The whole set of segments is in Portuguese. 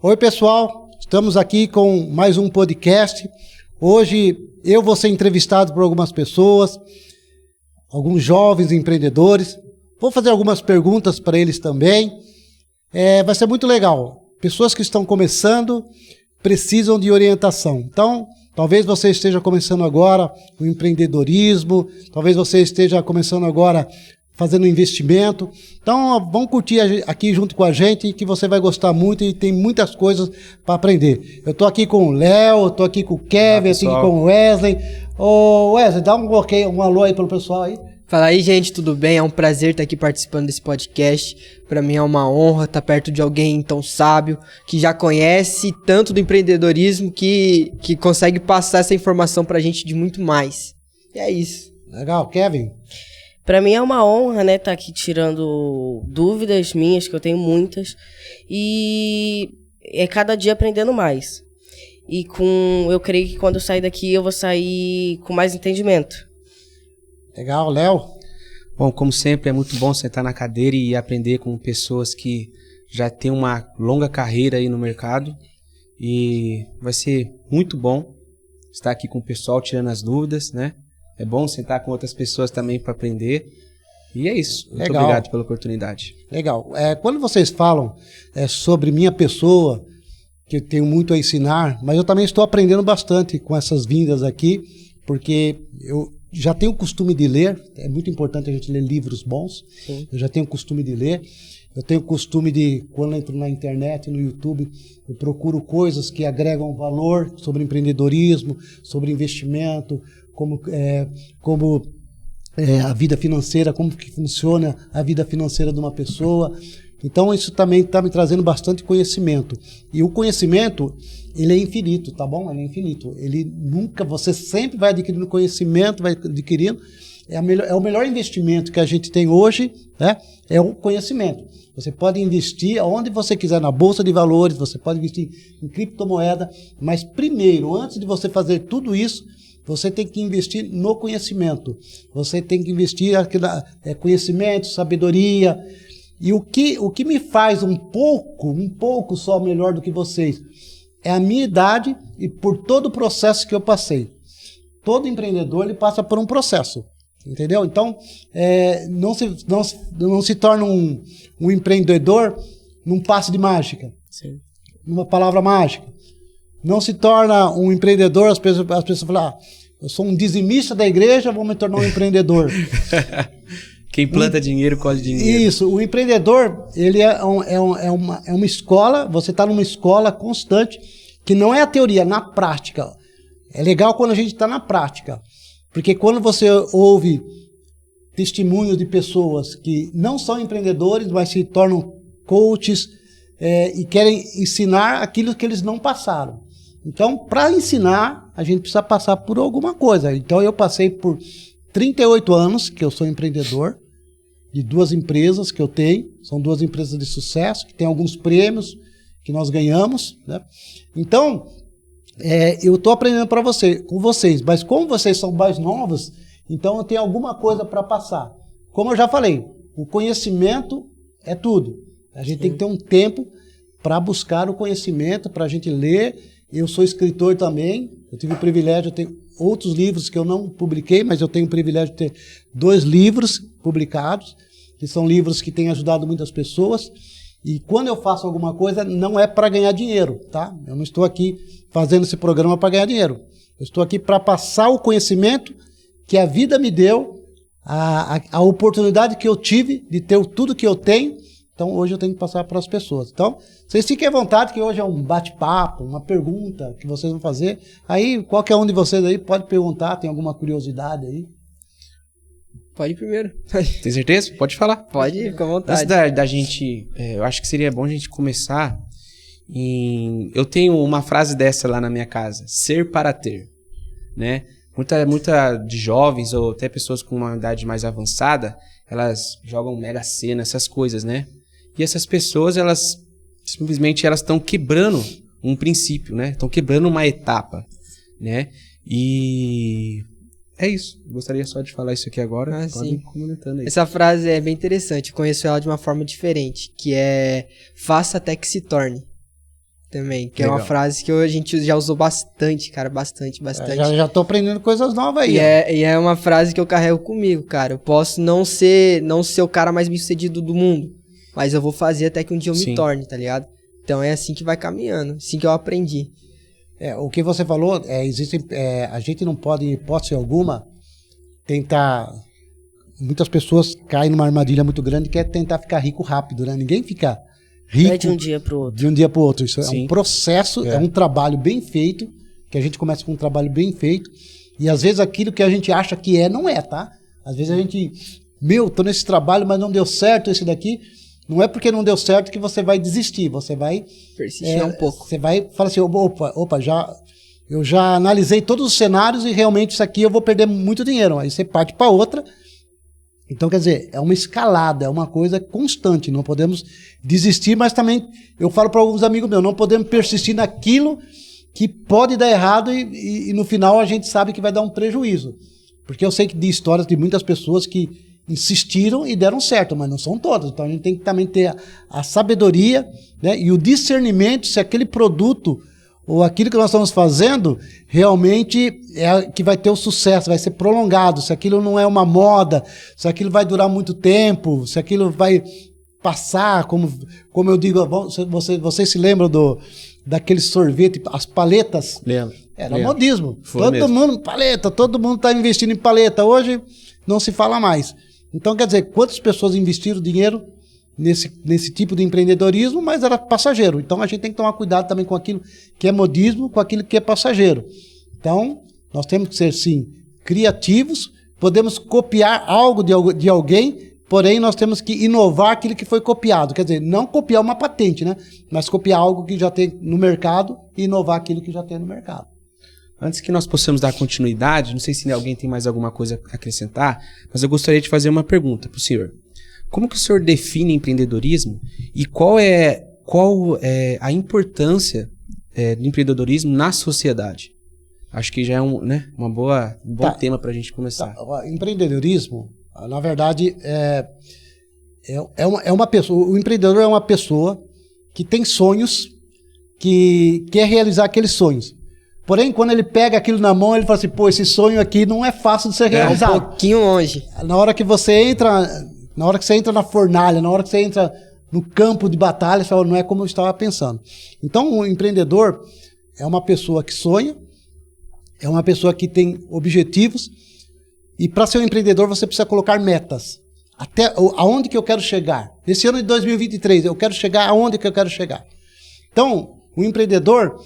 Oi, pessoal, estamos aqui com mais um podcast. Hoje eu vou ser entrevistado por algumas pessoas, alguns jovens empreendedores. Vou fazer algumas perguntas para eles também. Vai ser muito legal. Pessoas que estão começando precisam de orientação. Então, talvez você esteja começando agora o empreendedorismo, talvez você esteja começando agora fazendo investimento. Então, vamos curtir aqui junto com a gente, que você vai gostar muito e tem muitas coisas para aprender. Eu estou aqui com o Léo, estou aqui com o Kevin, estou aqui com o Wesley. Ô Wesley, dá um alô aí pro pessoal aí. Fala aí, gente, tudo bem? É um prazer estar aqui participando desse podcast. Para mim é uma honra estar perto de alguém tão sábio, que já conhece tanto do empreendedorismo, que consegue passar essa informação pra gente de muito mais. E é isso. Legal, Kevin? Para mim é uma honra, né, estar aqui tirando dúvidas minhas, que eu tenho muitas, e é cada dia aprendendo mais. E eu creio que quando eu sair daqui, eu vou sair com mais entendimento. Legal, Léo? Bom, como sempre, é muito bom sentar na cadeira e aprender com pessoas que já têm uma longa carreira aí no mercado. E vai ser muito bom estar aqui com o pessoal tirando as dúvidas, né? É bom sentar com outras pessoas também para aprender. E é isso. Muito obrigado pela oportunidade. Legal. Quando vocês falam sobre minha pessoa, que eu tenho muito a ensinar, mas eu também estou aprendendo bastante com essas vindas aqui, porque eu já tenho o costume de ler. É muito importante a gente ler livros bons. Sim. Eu já tenho o costume de ler. Eu tenho o costume de, quando eu entro na internet, no YouTube, eu procuro coisas que agregam valor sobre empreendedorismo, sobre investimento, como a vida financeira, como que funciona a vida financeira de uma pessoa. Então isso também está me trazendo bastante conhecimento. E o conhecimento, ele é infinito, tá bom? Ele é infinito. Você sempre vai adquirindo conhecimento, vai adquirindo. É o melhor investimento que a gente tem hoje, né? É o conhecimento. Você pode investir onde você quiser, na bolsa de valores, você pode investir em criptomoeda, mas primeiro, antes de você fazer tudo isso, você tem que investir no conhecimento. Você tem que investir conhecimento, sabedoria. E o que me faz um pouco só melhor do que vocês é a minha idade e por todo o processo que eu passei. Todo empreendedor ele passa por um processo, entendeu? Então, não se torna um empreendedor num passe de mágica, sim, numa palavra mágica. Não se torna um empreendedor, as pessoas falam, eu sou um dizimista da igreja, vou me tornar um empreendedor. Quem planta dinheiro, colhe dinheiro. Isso, o empreendedor, ele é uma escola, você está numa escola constante, que não é a teoria, na prática. É legal quando a gente está na prática, porque quando você ouve testemunhos de pessoas que não são empreendedores, mas se tornam coaches e querem ensinar aquilo que eles não passaram. Então, para ensinar, a gente precisa passar por alguma coisa. Então, eu passei por 38 anos que eu sou empreendedor, de 2 empresas que eu tenho, são 2 empresas de sucesso, que tem alguns prêmios que nós ganhamos, né? Então, eu estou aprendendo com vocês, mas como vocês são mais novos, então eu tenho alguma coisa para passar. Como eu já falei, o conhecimento é tudo. A gente tem que ter um tempo para buscar o conhecimento, para a gente ler. Eu sou escritor também, eu tive o privilégio, eu tenho outros livros que eu não publiquei, mas eu tenho o privilégio de ter 2 livros publicados, que são livros que têm ajudado muitas pessoas. E quando eu faço alguma coisa, não é para ganhar dinheiro, tá? Eu não estou aqui fazendo esse programa para ganhar dinheiro. Eu estou aqui para passar o conhecimento que a vida me deu, a oportunidade que eu tive de ter tudo que eu tenho. Então, hoje eu tenho que passar para as pessoas. Então, vocês fiquem à vontade, que hoje é um bate-papo, uma pergunta que vocês vão fazer. Aí, qualquer um de vocês aí pode perguntar, tem alguma curiosidade aí? Pode ir primeiro. Tem certeza? Pode falar. Pode ir, fica à vontade. Antes da gente, eu acho que seria bom a gente começar eu tenho uma frase dessa lá na minha casa, ser para ter, né? Muita de jovens ou até pessoas com uma idade mais avançada, elas jogam Mega Sena, essas coisas, né? E essas pessoas, elas simplesmente estão quebrando um princípio, né? Estão quebrando uma etapa, né? E é isso. Gostaria só de falar isso aqui agora. Podem comentando aí. Essa frase é bem interessante. Conheço ela de uma forma diferente, que é faça até que se torne. também, que Legal. é uma frase que a gente já usou bastante, cara, bastante. Já tô aprendendo coisas novas aí. E ó. é uma frase que eu carrego comigo, cara. Eu posso não ser o cara mais bem-sucedido do mundo, mas eu vou fazer até que um dia eu Sim. me torne, tá ligado? Então é assim que vai caminhando, assim que eu aprendi. O que você falou, a gente não pode, em hipótese alguma, tentar... Muitas pessoas caem numa armadilha muito grande que é tentar ficar rico rápido, né? Ninguém fica rico Não é de um dia pro outro. de um dia para o outro. Isso é Sim. um processo, é um trabalho bem feito, que a gente começa com um trabalho bem feito, e às vezes aquilo que a gente acha que não é, tá? Às vezes a gente, tô nesse trabalho, mas não deu certo esse daqui. Não é porque não deu certo que você vai desistir, você vai... Persistir um pouco. Você vai falar assim, eu já analisei todos os cenários e realmente isso aqui eu vou perder muito dinheiro. Aí você parte para outra. Então, quer dizer, é uma escalada, é uma coisa constante. Não podemos desistir, mas também eu falo para alguns amigos meus, não podemos persistir naquilo que pode dar errado e no final a gente sabe que vai dar um prejuízo. Porque eu sei que de histórias de muitas pessoas que insistiram e deram certo, mas não são todas. Então a gente tem que também ter a sabedoria, né, e o discernimento se aquele produto ou aquilo que nós estamos fazendo realmente é que vai ter o sucesso, vai ser prolongado, se aquilo não é uma moda, se aquilo vai durar muito tempo, se aquilo vai passar, como eu digo, vocês se lembram daquele sorvete, as paletas? Lembro. Era modismo. Foi Todo mesmo. mundo, paleta, todo mundo está investindo em paleta. Hoje não se fala mais. Então, quer dizer, quantas pessoas investiram dinheiro nesse tipo de empreendedorismo, mas era passageiro. Então a gente tem que tomar cuidado também com aquilo que é modismo, com aquilo que é passageiro. Então, nós temos que ser, sim, criativos, podemos copiar algo de alguém, porém nós temos que inovar aquilo que foi copiado. Quer dizer, não copiar uma patente, né? Mas copiar algo que já tem no mercado e inovar aquilo que já tem no mercado. Antes que nós possamos dar continuidade, não sei se alguém tem mais alguma coisa a acrescentar, mas eu gostaria de fazer uma pergunta para o senhor. Como que o senhor define empreendedorismo e qual é a importância do empreendedorismo na sociedade? Acho que já é um bom tema para a gente começar. Empreendedorismo, na verdade, é uma pessoa. O empreendedor é uma pessoa que tem sonhos, que quer realizar aqueles sonhos. Porém, quando ele pega aquilo na mão, ele fala assim, esse sonho aqui não é fácil de ser realizado. É um pouquinho longe. Na hora que você entra na fornalha, na hora que você entra no campo de batalha, você fala, não é como eu estava pensando. Então, o empreendedor é uma pessoa que sonha, é uma pessoa que tem objetivos, e para ser um empreendedor você precisa colocar metas. Até aonde que eu quero chegar? Nesse ano de 2023, eu quero chegar aonde que eu quero chegar? Então, o empreendedor,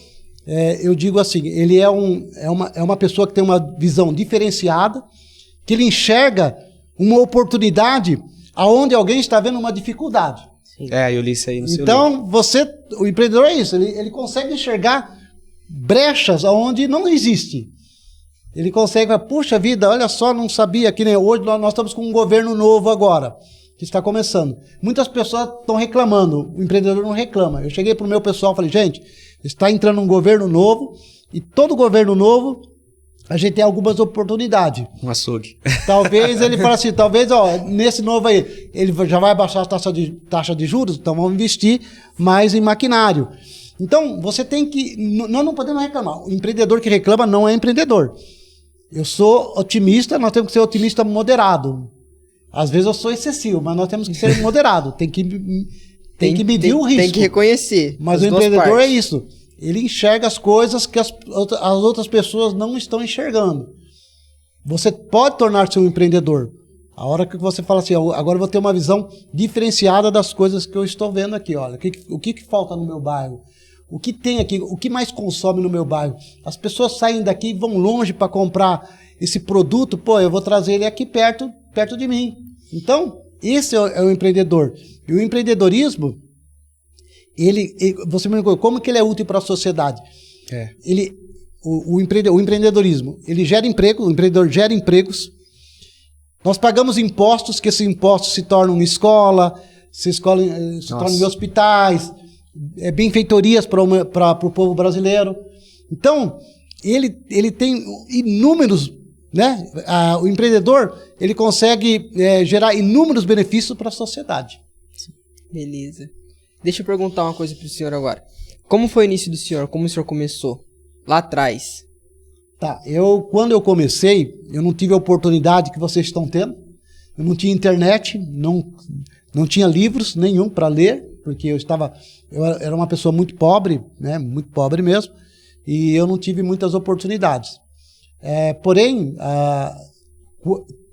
eu digo assim, ele é uma pessoa que tem uma visão diferenciada, que ele enxerga uma oportunidade aonde alguém está vendo uma dificuldade. Eu li isso aí no seu livro. Então, o empreendedor é isso, ele consegue enxergar brechas aonde não existe. Ele consegue falar, puxa vida, olha só, não sabia que nem hoje nós estamos com um governo novo agora, que está começando. Muitas pessoas estão reclamando, o empreendedor não reclama. Eu cheguei para o meu pessoal e falei, gente, está entrando um governo novo, e todo governo novo, a gente tem algumas oportunidades. Um açougue. Talvez ele fale assim, nesse novo aí, ele já vai baixar a taxa de juros, então vamos investir mais em maquinário. Então, você tem que... Nós não podemos reclamar. O empreendedor que reclama não é empreendedor. Eu sou otimista, nós temos que ser otimista moderado. Às vezes eu sou excessivo, mas nós temos que ser moderado. Tem que medir o risco. Tem que reconhecer. Mas o empreendedor é isso. Ele enxerga as coisas que as outras pessoas não estão enxergando. Você pode tornar-se um empreendedor. A hora que você fala assim, agora eu vou ter uma visão diferenciada das coisas que eu estou vendo aqui. Olha, o que falta no meu bairro? O que tem aqui? O que mais consome no meu bairro? As pessoas saem daqui e vão longe para comprar esse produto. Eu vou trazer ele aqui perto de mim. Então, esse é o empreendedor. E o empreendedorismo, você me perguntou, como que ele é útil para a sociedade? O empreendedorismo, ele gera emprego, o empreendedor gera empregos. Nós pagamos impostos, que esses impostos se tornam escola, se tornam em hospitais, benfeitorias para o povo brasileiro. Então, ele tem inúmeros, né? O empreendedor, ele consegue gerar inúmeros benefícios para a sociedade. Beleza. Deixa eu perguntar uma coisa pro senhor agora. Como foi o início do senhor? Como o senhor começou? Lá atrás. Tá, quando eu comecei, eu não tive a oportunidade que vocês estão tendo. Eu não tinha internet, não tinha livros nenhum para ler, porque eu era uma pessoa muito pobre, né, muito pobre mesmo, e eu não tive muitas oportunidades. Porém,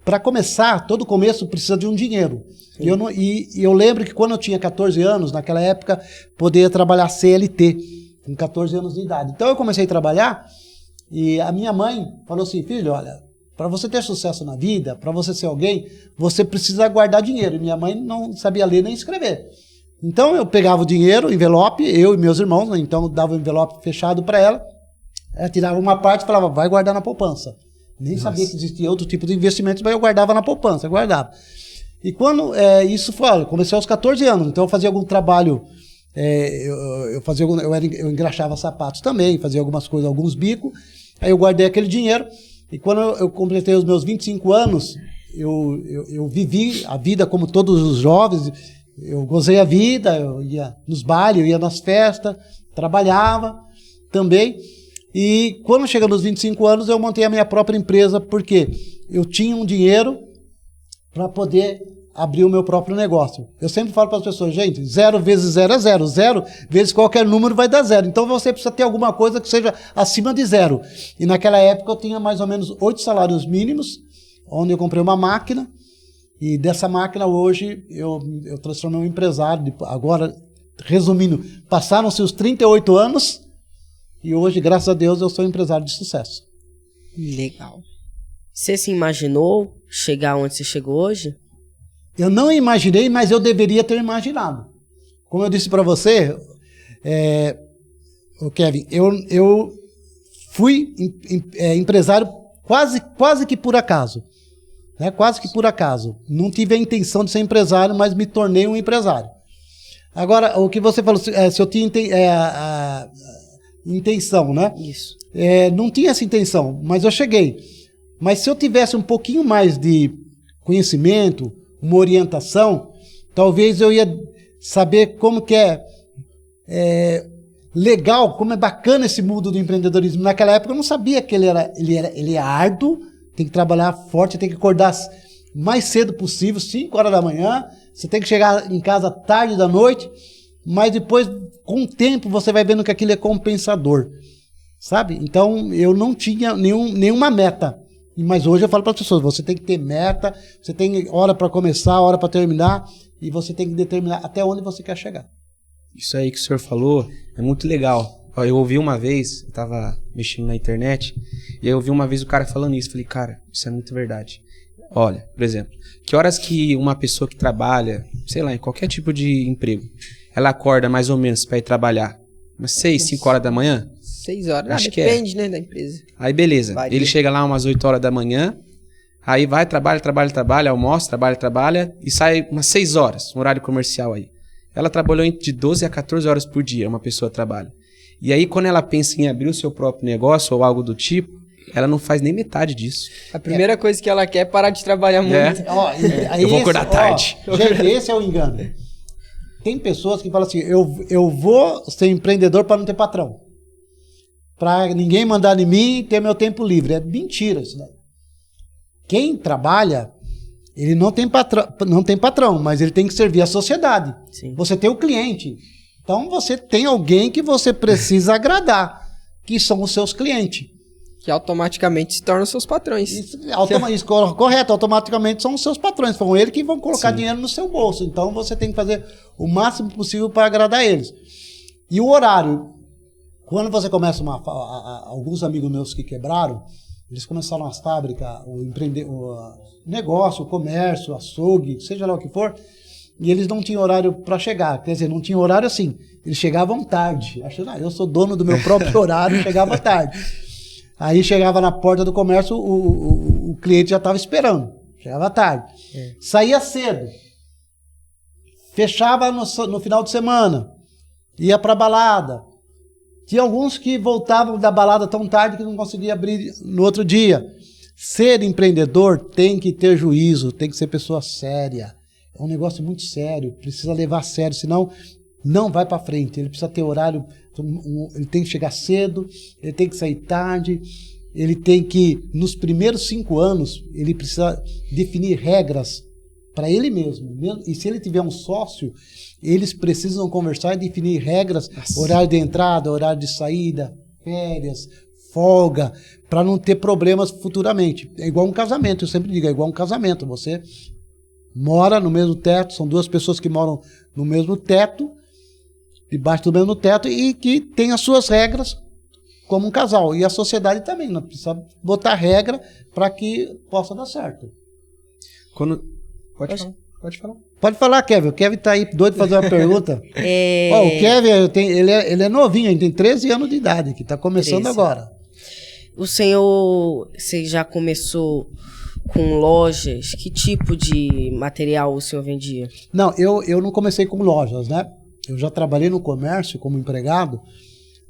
para começar, todo começo precisa de um dinheiro. E eu lembro que quando eu tinha 14 anos, naquela época, poderia trabalhar CLT, com 14 anos de idade. Então eu comecei a trabalhar e a minha mãe falou assim, filho, olha, para você ter sucesso na vida, para você ser alguém, você precisa guardar dinheiro. E minha mãe não sabia ler nem escrever. Então eu pegava o dinheiro, envelope, eu e meus irmãos, né, então dava o envelope fechado para ela, tirava uma parte e falava, vai guardar na poupança. Nem sabia que existia outro tipo de investimento, mas eu guardava na poupança, guardava. E quando isso foi, olha, comecei aos 14 anos, então eu fazia algum trabalho, eu engraxava sapatos também, fazia algumas coisas, alguns bicos, aí eu guardei aquele dinheiro, e quando eu completei os meus 25 anos, eu vivi a vida como todos os jovens, eu gozei a vida, eu ia nos bailes, eu ia nas festas, trabalhava também. E quando chega nos 25 anos, eu montei a minha própria empresa, porque eu tinha um dinheiro para poder abrir o meu próprio negócio. Eu sempre falo para as pessoas, gente, 0 vezes 0 é 0, 0 vezes qualquer número vai dar 0. Então você precisa ter alguma coisa que seja acima de 0. E naquela época eu tinha mais ou menos 8 salários mínimos, onde eu comprei uma máquina, e dessa máquina hoje eu transformei um empresário. Agora, resumindo, passaram-se os 38 anos, e hoje, graças a Deus, eu sou empresário de sucesso. Legal. Você se imaginou chegar onde você chegou hoje? Eu não imaginei, mas eu deveria ter imaginado. Como eu disse para você, Kevin, eu fui empresário quase que por acaso. Né? Quase que por acaso. Não tive a intenção de ser empresário, mas me tornei um empresário. Agora, o que você falou, se eu tinha intenção, né? Isso. Não tinha essa intenção, mas eu cheguei. Mas se eu tivesse um pouquinho mais de conhecimento, uma orientação, talvez eu ia saber como que é legal, como é bacana esse mundo do empreendedorismo. Naquela época eu não sabia que ele é árduo, tem que trabalhar forte, tem que acordar mais cedo possível, 5 horas da manhã, você tem que chegar em casa tarde da noite, mas depois, com o tempo, você vai vendo que aquilo é compensador, sabe? Então, eu não tinha nenhuma meta. Mas hoje eu falo para as pessoas, você tem que ter meta, você tem hora para começar, hora para terminar, e você tem que determinar até onde você quer chegar. Isso aí que o senhor falou é muito legal. Eu ouvi uma vez, eu estava mexendo na internet, e eu ouvi uma vez o cara falando isso. Falei, cara, isso é muito verdade. Olha, por exemplo, que horas que uma pessoa que trabalha, sei lá, em qualquer tipo de emprego, ela acorda mais ou menos para ir trabalhar? Umas 6, 5 horas da manhã? 6 horas, Acho que depende, né, da empresa. Aí beleza, Varia. Ele chega lá umas 8 horas da manhã, aí vai, trabalha, almoça, trabalha, e sai umas 6 horas, um horário comercial aí. Ela trabalhou de 12 a 14 horas por dia, uma pessoa trabalha. E aí quando ela pensa em abrir o seu próprio negócio ou algo do tipo, ela não faz nem metade disso. A primeira coisa que ela quer é parar de trabalhar muito. Eu vou acordar tarde. Gente, esse é o engano. Tem pessoas que falam assim, eu vou ser empreendedor para não ter patrão. Para ninguém mandar em mim e ter meu tempo livre. É mentira isso daí. Quem trabalha, ele não tem patrão, mas ele tem que servir a sociedade. Sim. Você tem o cliente. Então você tem alguém que você precisa agradar, que são os seus clientes. Que automaticamente se tornam seus patrões. Isso, correto, automaticamente são os seus patrões, são eles que vão colocar dinheiro no seu bolso. Então você tem que fazer o máximo possível para agradar eles. E o horário, quando você começa alguns amigos meus que quebraram, eles começaram as fábricas, o negócio, o comércio, açougue, seja lá o que for, e eles não tinham horário para chegar. Quer dizer, não tinham horário assim. Eles chegavam tarde. Achando, eu sou dono do meu próprio horário, chegava tarde. Aí chegava na porta do comércio, o cliente já estava esperando. Chegava tarde. Saía cedo. Fechava no final de semana. Ia para balada. Tinha alguns que voltavam da balada tão tarde que não conseguia abrir no outro dia. Ser empreendedor tem que ter juízo, tem que ser pessoa séria. É um negócio muito sério, precisa levar a sério, senão não vai para frente. Ele precisa ter horário Ele tem que chegar cedo, ele tem que sair tarde, ele tem que, nos primeiros 5 anos, ele precisa definir regras para ele mesmo. E se ele tiver um sócio, eles precisam conversar e definir regras, horário de entrada, horário de saída, férias, folga, para não ter problemas futuramente. É igual um casamento, eu sempre digo, é igual um casamento. Você mora no mesmo teto, são 2 pessoas que moram no mesmo teto, debaixo do mesmo teto, e que tem as suas regras como um casal. E a sociedade também, nós precisamos botar regra para que possa dar certo. Pode falar. Pode falar, Kevin. O Kevin tá aí doido de fazer uma pergunta. O Kevin, ele é novinho, ele tem 13 anos de idade, que tá começando 13. agora. O senhor, você já começou com lojas? Que tipo de material o senhor vendia? Não, eu não comecei com lojas, né? Eu já trabalhei no comércio como empregado,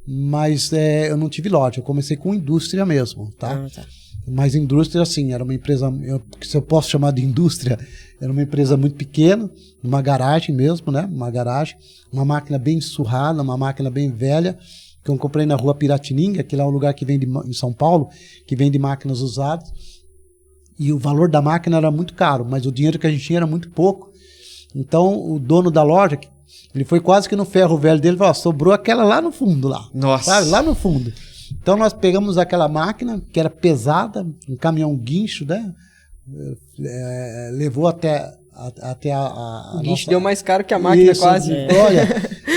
mas eu não tive loja. Eu comecei com indústria mesmo, tá? Tá. Mas indústria, assim, era uma empresa, se eu posso chamar de indústria, era uma empresa muito pequena, uma garagem mesmo, né? Uma garagem, uma máquina bem surrada, uma máquina bem velha, que eu comprei na rua Piratininga, que lá é um lugar que vende em São Paulo, que vende máquinas usadas. E o valor da máquina era muito caro, mas o dinheiro que a gente tinha era muito pouco. Então, o dono da loja, ele foi quase que no ferro velho dele, falou, sobrou aquela lá no fundo, lá. Nossa. Sabe? Lá no fundo. Então, nós pegamos aquela máquina, que era pesada, um caminhão guincho, né? Levou até a O guincho nossa... deu mais caro que a máquina. Isso, quase. Olha,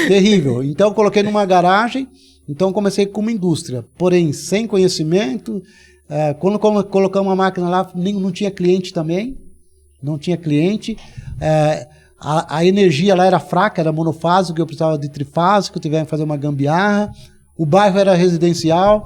terrível. Então, eu coloquei numa garagem, então comecei com uma indústria, porém, sem conhecimento. Quando colocamos uma máquina lá, não tinha cliente também, não tinha cliente. A energia lá era fraca, era monofásico, eu precisava de trifásico, eu tive que fazer uma gambiarra. O bairro era residencial,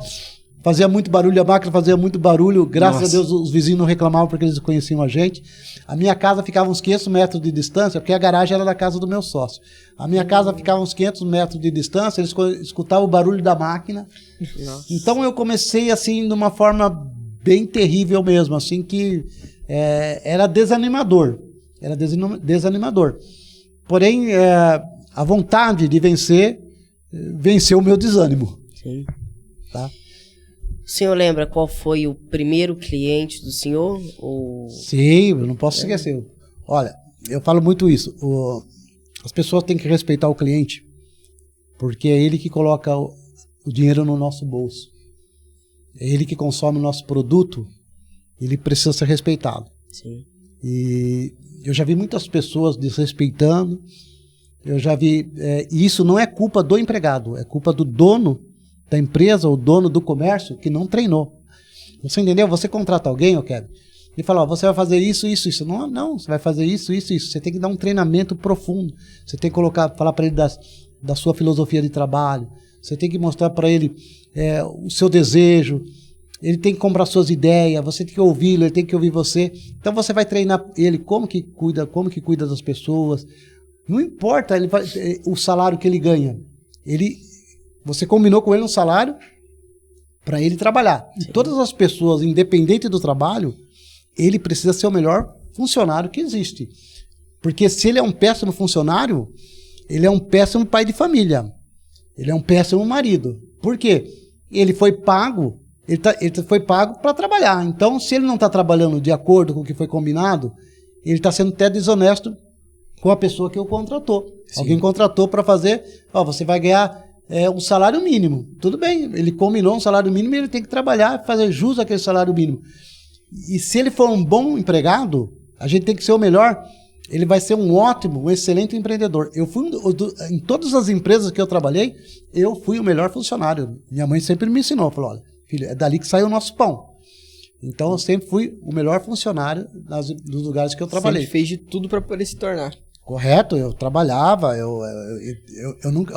fazia muito barulho, a máquina fazia muito barulho, graças a Deus os vizinhos não reclamavam porque eles conheciam a gente. A minha casa ficava uns 500 metros de distância, porque a garagem era da casa do meu sócio. A minha casa ficava uns 500 metros de distância, eles escutavam o barulho da máquina. Nossa. Então eu comecei assim de uma forma bem terrível mesmo, assim que era desanimador. Era desanimador. Porém, a vontade de vencer venceu o meu desânimo. Sim. Tá? O senhor lembra qual foi o primeiro cliente do senhor? Sim, eu não posso esquecer. Olha, eu falo muito isso. As pessoas têm que respeitar o cliente, porque é ele que coloca o dinheiro no nosso bolso. É ele que consome o nosso produto, ele precisa ser respeitado. Sim. E eu já vi muitas pessoas desrespeitando. Eu já vi, e isso não é culpa do empregado, é culpa do dono da empresa, o dono do comércio, que não treinou. Você entendeu? Você contrata alguém, Kevin, e fala, você vai fazer isso, isso, isso. Não, você vai fazer isso, isso, isso. Você tem que dar um treinamento profundo. Você tem que falar para ele da sua filosofia de trabalho. Você tem que mostrar para ele o seu desejo. Ele tem que comprar suas ideias, você tem que ouvi-lo, ele tem que ouvir você. Então você vai treinar ele como que cuida das pessoas. Não importa o salário que ele ganha. Você combinou com ele um salário para ele trabalhar. E todas as pessoas, independente do trabalho, ele precisa ser o melhor funcionário que existe. Porque se ele é um péssimo funcionário, ele é um péssimo pai de família. Ele é um péssimo marido. Por quê? Ele foi pago para trabalhar. Então, se ele não está trabalhando de acordo com o que foi combinado, ele está sendo até desonesto com a pessoa que o contratou. Sim. Alguém contratou para fazer, você vai ganhar um salário mínimo. Tudo bem, ele combinou um salário mínimo e ele tem que trabalhar e fazer jus àquele salário mínimo. E se ele for um bom empregado, a gente tem que ser o melhor, ele vai ser um ótimo, um excelente empreendedor. Em todas as empresas que eu trabalhei, eu fui o melhor funcionário. Minha mãe sempre me ensinou, falou, olha, filho, é dali que sai o nosso pão. Então eu sempre fui o melhor funcionário dos lugares que eu trabalhei. Sempre fez de tudo para poder se tornar. Correto, eu trabalhava, eu nunca...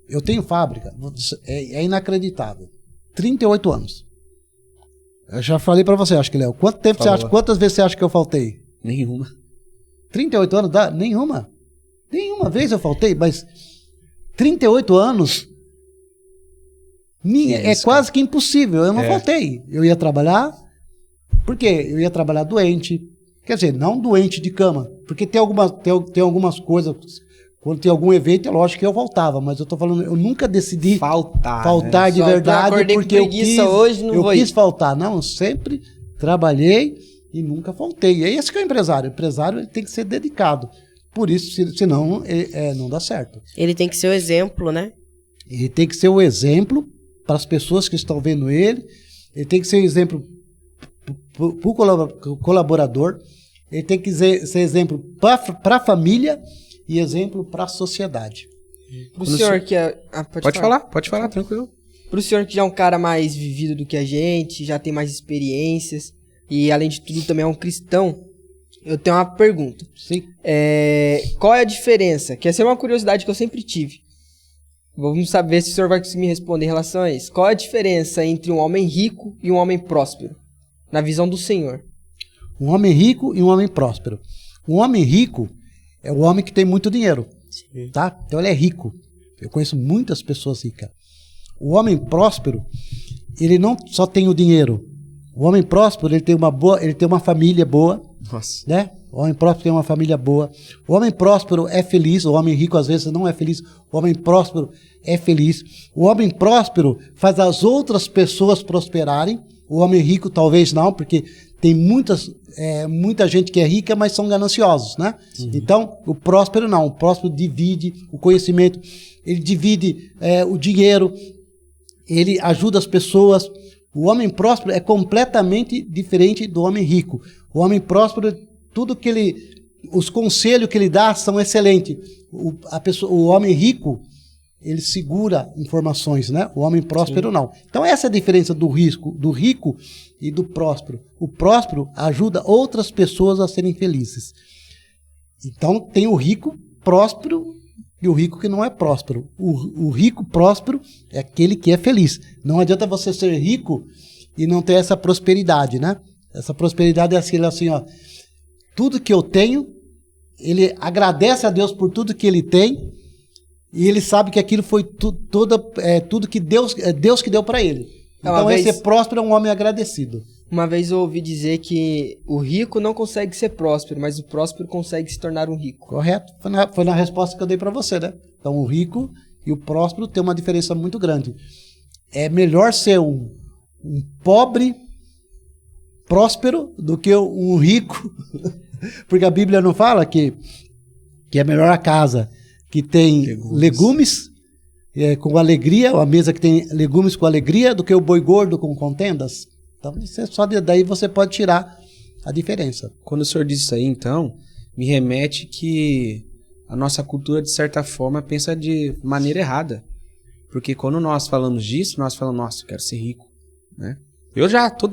eu tenho fábrica, é inacreditável. 38 anos. Eu já falei pra você, acho que, Léo. Quantas vezes você acha que eu faltei? Nenhuma. 38 anos? Nenhuma. Nenhuma vez eu faltei, mas 38 anos é quase que impossível. Eu não faltei. Eu ia trabalhar. Por quê? Eu ia trabalhar doente. Quer dizer, não doente de cama. Porque tem algumas coisas Quando tinha algum evento, é lógico que eu voltava, mas eu tô falando, eu nunca decidi Faltar, né? de Só verdade, acordei com porque eu preguiça quis, hoje, não vou ir. quis faltar. Não, eu sempre trabalhei e nunca faltei. É esse que é o empresário. O empresário ele tem que ser dedicado. Por isso, senão não dá certo. Ele tem que ser o exemplo, né? Ele tem que ser o exemplo para as pessoas que estão vendo ele. Ele tem que ser o exemplo para o colaborador. Ele tem que ser exemplo para a família e exemplo para a sociedade. Pro senhor que é... Pode falar, tranquilo. Pro senhor que já é um cara mais vivido do que a gente, já tem mais experiências e, além de tudo, também é um cristão, eu tenho uma pergunta. Sim. Qual é a diferença? Que essa é uma curiosidade que eu sempre tive. Vamos saber se o senhor vai conseguir me responder em relação a isso. Qual é a diferença entre um homem rico e um homem próspero, na visão do senhor? Um homem rico e um homem próspero. Um homem rico é o homem que tem muito dinheiro. Sim. Tá? Então ele é rico. Eu conheço muitas pessoas ricas. O homem próspero, ele não só tem o dinheiro. O homem próspero, ele tem uma família boa, Nossa. né? O homem próspero tem uma família boa. O homem próspero é feliz. O homem rico às vezes não é feliz. O homem próspero é feliz. O homem próspero faz as outras pessoas prosperarem. O homem rico talvez não, porque tem muita gente que é rica, mas são gananciosos, né? Então, o próspero não. O próspero divide o conhecimento, ele divide o dinheiro, ele ajuda as pessoas. O homem próspero é completamente diferente do homem rico. O homem próspero, os conselhos que ele dá são excelentes. O homem rico, ele segura informações, né? O homem próspero não. Então essa é a diferença do rico e do próspero. O próspero ajuda outras pessoas a serem felizes. Então tem o rico próspero e o rico que não é próspero. O rico próspero é aquele que é feliz. Não adianta você ser rico e não ter essa prosperidade, né? Essa prosperidade é assim, ó. Tudo que eu tenho, ele agradece a Deus por tudo que ele tem e ele sabe que aquilo foi tudo que Deus que deu para ele. Então esse próspero é um homem agradecido. Uma vez eu ouvi dizer que o rico não consegue ser próspero, mas o próspero consegue se tornar um rico. Correto. Foi na resposta que eu dei para você, né? Então o rico e o próspero tem uma diferença muito grande. É melhor ser um pobre próspero do que um rico, porque a Bíblia não fala que é melhor a casa que tem legumes com alegria, a mesa que tem legumes com alegria, do que o boi gordo com contendas. Então, só daí você pode tirar a diferença. Quando o senhor diz isso aí, então, me remete que a nossa cultura, de certa forma, pensa de maneira errada. Porque quando nós falamos disso, nós falamos, nossa, eu quero ser rico, né?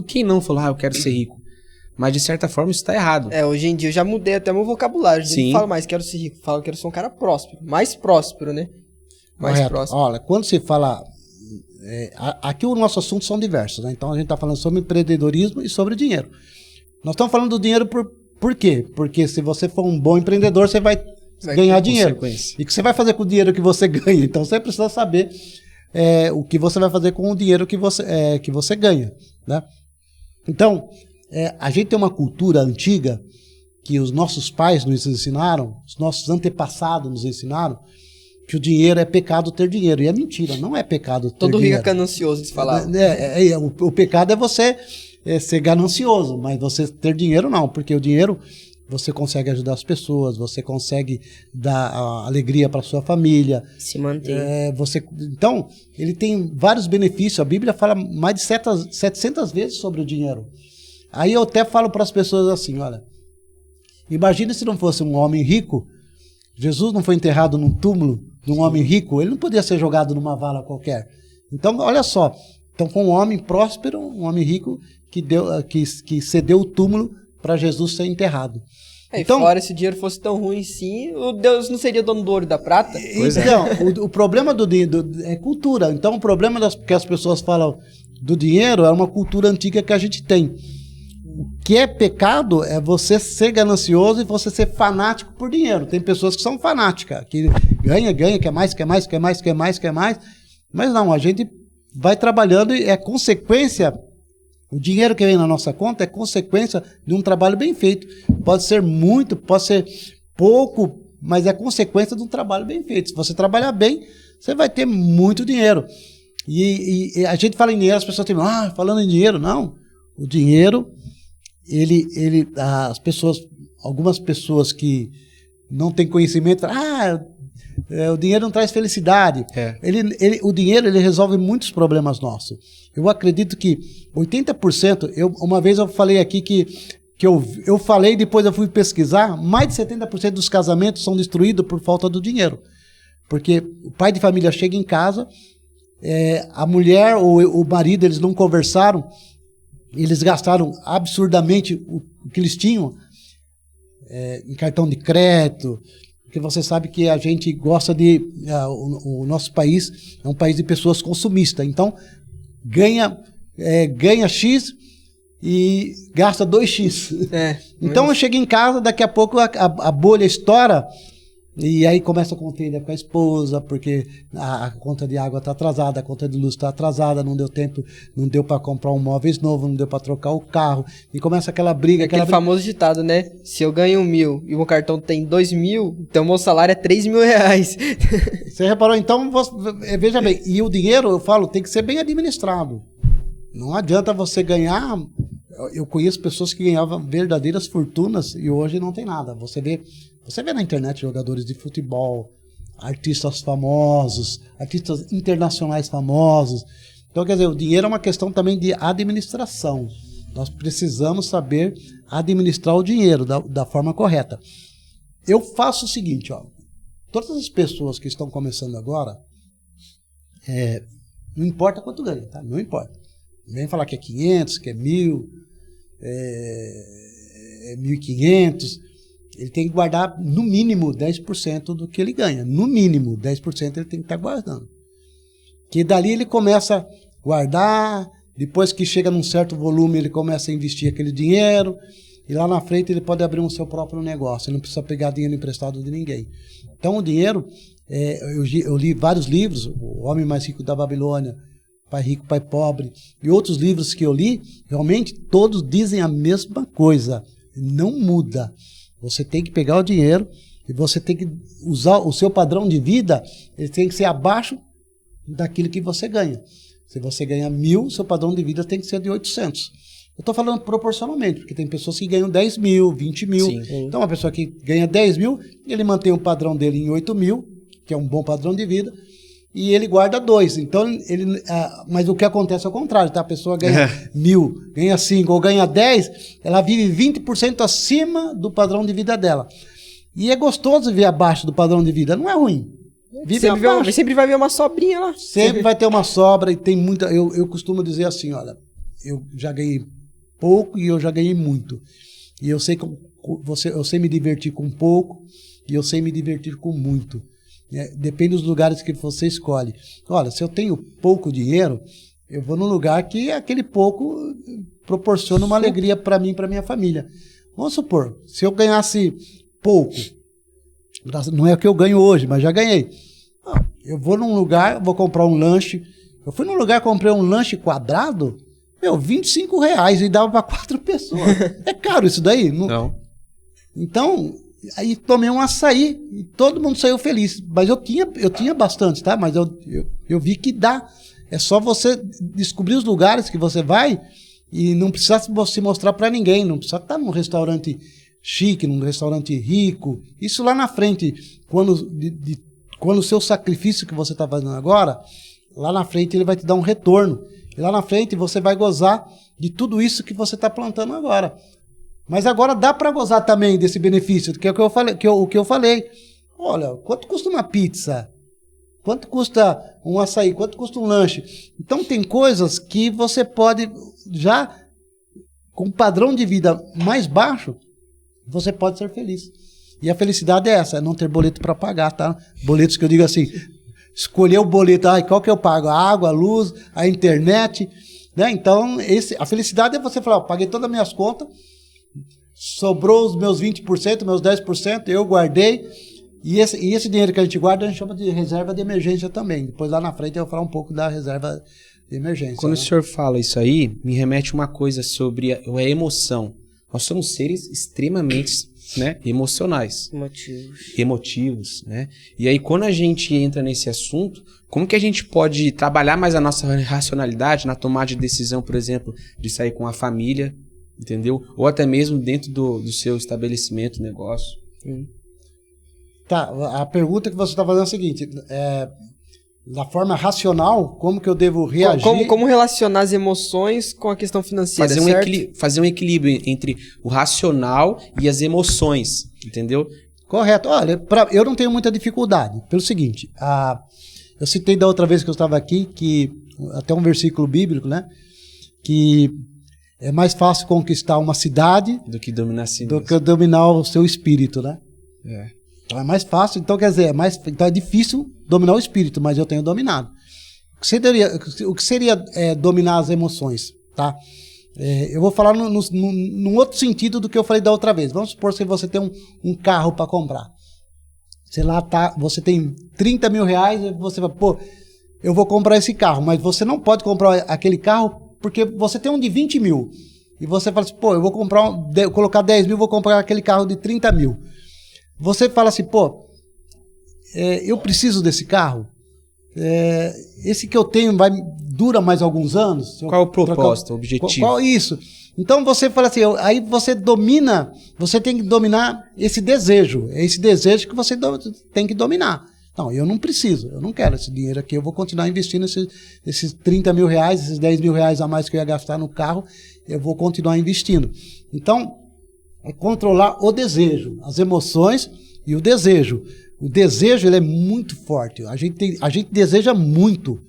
Quem não falou, eu quero ser rico. Mas de certa forma isso está errado. Hoje em dia eu já mudei até meu vocabulário. Eu não falo mais quero ser rico, falo que quero ser um cara próspero. Mais próspero, né? Mais Correto. próximo. Olha, quando se fala... aqui o nosso assunto são diversos, né? Então a gente está falando sobre empreendedorismo e sobre dinheiro. Nós estamos falando do dinheiro por quê? Porque se você for um bom empreendedor, você vai ganhar dinheiro. E o que você vai fazer com o dinheiro que você ganha? Então você precisa saber o que você vai fazer com o dinheiro que você ganha, né? Então, a gente tem uma cultura antiga que os nossos pais nos ensinaram, os nossos antepassados nos ensinaram, que o dinheiro é pecado ter dinheiro. E é mentira, não é pecado ter dinheiro. Todo rico é ganancioso, eles falavam. O pecado é você ser ganancioso, mas você ter dinheiro não, porque o dinheiro você consegue ajudar as pessoas, você consegue dar alegria para sua família. Se manter. Então, ele tem vários benefícios. A Bíblia fala mais de 700 vezes sobre o dinheiro. Aí eu até falo para as pessoas assim, olha, imagine se não fosse um homem rico, Jesus não foi enterrado num túmulo de um homem rico, ele não podia ser jogado numa vala qualquer. Então, olha só, com um homem próspero, um homem rico que cedeu o túmulo para Jesus ser enterrado. Então, fora se o dinheiro fosse tão ruim sim, o Deus não seria dono do ouro e da prata? Então, o problema do dinheiro é cultura. Então, o problema que as pessoas falam do dinheiro é uma cultura antiga que a gente tem. O que é pecado é você ser ganancioso e você ser fanático por dinheiro. Tem pessoas que são fanáticas, que ganha, quer mais. Mas não, a gente vai trabalhando e é consequência. O dinheiro que vem na nossa conta é consequência de um trabalho bem feito. Pode ser muito, pode ser pouco, mas é consequência de um trabalho bem feito. Se você trabalhar bem, você vai ter muito dinheiro. E a gente fala em dinheiro, as pessoas têm, falando em dinheiro, não. O dinheiro, as pessoas, algumas pessoas que não têm conhecimento, o dinheiro não traz felicidade. O dinheiro, ele resolve muitos problemas nossos. Eu acredito que 80%, uma vez eu falei aqui que eu falei, depois eu fui pesquisar, mais de 70% dos casamentos são destruídos por falta do dinheiro. Porque o pai de família chega em casa, a mulher ou o marido, eles não conversaram, eles gastaram absurdamente o que eles tinham em cartão de crédito, porque você sabe que a gente gosta o nosso país é um país de pessoas consumistas, então ganha X e gasta 2x. Então eu chego em casa, daqui a pouco a bolha estoura, e aí começa a contenda com a esposa, porque a conta de água está atrasada, a conta de luz está atrasada, não deu tempo, não deu para comprar um móveis novo, não deu para trocar o carro, e começa aquela briga. Aquele famoso ditado, né? Se eu ganho 1.000 e o meu cartão tem 2.000, então meu salário é 3.000 reais. Você reparou? Então, veja bem, e o dinheiro, eu falo, tem que ser bem administrado. Não adianta você ganhar. Eu conheço pessoas que ganhavam verdadeiras fortunas e hoje não tem nada. Você vê na internet jogadores de futebol, artistas famosos, artistas internacionais famosos. Então, quer dizer, o dinheiro é uma questão também de administração. Nós precisamos saber administrar o dinheiro da forma correta. Eu faço o seguinte, todas as pessoas que estão começando agora, não importa quanto ganha, tá? Não importa. Não vem falar que é 500, que é 1.000, é 1.500. Ele tem que guardar no mínimo 10% do que ele ganha. No mínimo 10% ele tem que estar guardando. Que dali ele começa a guardar, depois que chega num certo volume ele começa a investir aquele dinheiro, e lá na frente ele pode abrir um seu próprio negócio, ele não precisa pegar dinheiro emprestado de ninguém. Então o dinheiro, eu li vários livros, O Homem Mais Rico da Babilônia, Pai Rico, Pai Pobre, e outros livros que eu li, realmente todos dizem a mesma coisa, não muda. Você tem que pegar o dinheiro e você tem que usar o seu padrão de vida, ele tem que ser abaixo daquilo que você ganha. Se você ganha 1.000, seu padrão de vida tem que ser de 800. Eu estou falando proporcionalmente, porque tem pessoas que ganham 10.000, 20.000. Sim. Então, uma pessoa que ganha 10.000, ele mantém o padrão dele em 8.000, que é um bom padrão de vida, e ele guarda 2. Então, mas o que acontece é o contrário, tá? A pessoa ganha 1.000, ganha 5 ou ganha 10, ela vive 20% acima do padrão de vida dela. E é gostoso viver abaixo do padrão de vida, não é ruim. Sempre vai ver uma sobrinha lá. Sempre vai ter uma sobra e tem muita... Eu costumo dizer assim, olha, eu já ganhei pouco e eu já ganhei muito. E eu sei me divertir com pouco e eu sei me divertir com muito. Depende dos lugares que você escolhe. Olha, se eu tenho pouco dinheiro, eu vou num lugar que aquele pouco proporciona uma alegria para mim e para minha família. Vamos supor, se eu ganhasse pouco, não é o que eu ganho hoje, mas já ganhei. Eu vou num lugar, vou comprar um lanche. Eu fui num lugar, comprei um lanche quadrado, R$25 e dava para 4 pessoas. É caro isso daí? Não. Então... Aí tomei um açaí e todo mundo saiu feliz. Mas eu tinha bastante, tá? Mas eu vi que dá. É só você descobrir os lugares que você vai e não precisa se mostrar para ninguém. Não precisa estar num restaurante chique, num restaurante rico. Isso lá na frente, quando o seu sacrifício que você está fazendo agora, lá na frente ele vai te dar um retorno. E lá na frente você vai gozar de tudo isso que você está plantando agora. Mas agora dá para gozar também desse benefício, que é o que eu falei. Olha, quanto custa uma pizza? Quanto custa um açaí? Quanto custa um lanche? Então tem coisas que você pode, já com um padrão de vida mais baixo, você pode ser feliz. E a felicidade é essa, é não ter boleto para pagar, tá? Boletos que eu digo assim, escolher o boleto, qual que eu pago? A água, a luz, a internet, né? Então a felicidade é você falar, paguei todas as minhas contas, sobrou os meus 20%, meus 10%, eu guardei. E esse dinheiro que a gente guarda, a gente chama de reserva de emergência também. Depois lá na frente eu vou falar um pouco da reserva de emergência. Quando o senhor fala isso aí, me remete uma coisa sobre a emoção. Nós somos seres extremamente né? Emocionais. Motivos. Emotivos, né? E aí, quando a gente entra nesse assunto, como que a gente pode trabalhar mais a nossa racionalidade na tomada de decisão, por exemplo, de sair com a família, entendeu? Ou até mesmo dentro do seu estabelecimento, negócio. Tá, a pergunta que você está fazendo é a seguinte, da forma racional, como que eu devo reagir? Como relacionar as emoções com a questão financeira, certo? Fazer um equilíbrio entre o racional e as emoções, entendeu? Correto. Olha, eu não tenho muita dificuldade. Pelo seguinte, eu citei da outra vez que eu estava aqui, que até um versículo bíblico, né? Que é mais fácil conquistar uma cidade do que dominar o seu espírito, né? Então é mais fácil, então quer dizer, então é difícil dominar o espírito, mas eu tenho dominado. O que seria dominar as emoções, tá? Eu vou falar num outro sentido do que eu falei da outra vez. Vamos supor que você tem um carro para comprar. Sei lá, você tem 30 mil reais, e você vai, pô, eu vou comprar esse carro, mas você não pode comprar aquele carro porque você tem um de 20 mil. E você fala assim, pô, eu vou colocar 10 mil, vou comprar aquele carro de 30 mil. Você fala assim, pô, eu preciso desse carro, esse que eu tenho dura mais alguns anos. Qual é o propósito, o objetivo? Qual é isso? Então você fala assim, aí você tem que dominar esse desejo que você tem que dominar. Não, eu não preciso, eu não quero esse dinheiro aqui, eu vou continuar investindo esses 30 mil reais, esses 10 mil reais a mais que eu ia gastar no carro, eu vou continuar investindo. Então, é controlar o desejo, as emoções e o desejo. O desejo, ele é muito forte. A gente deseja muito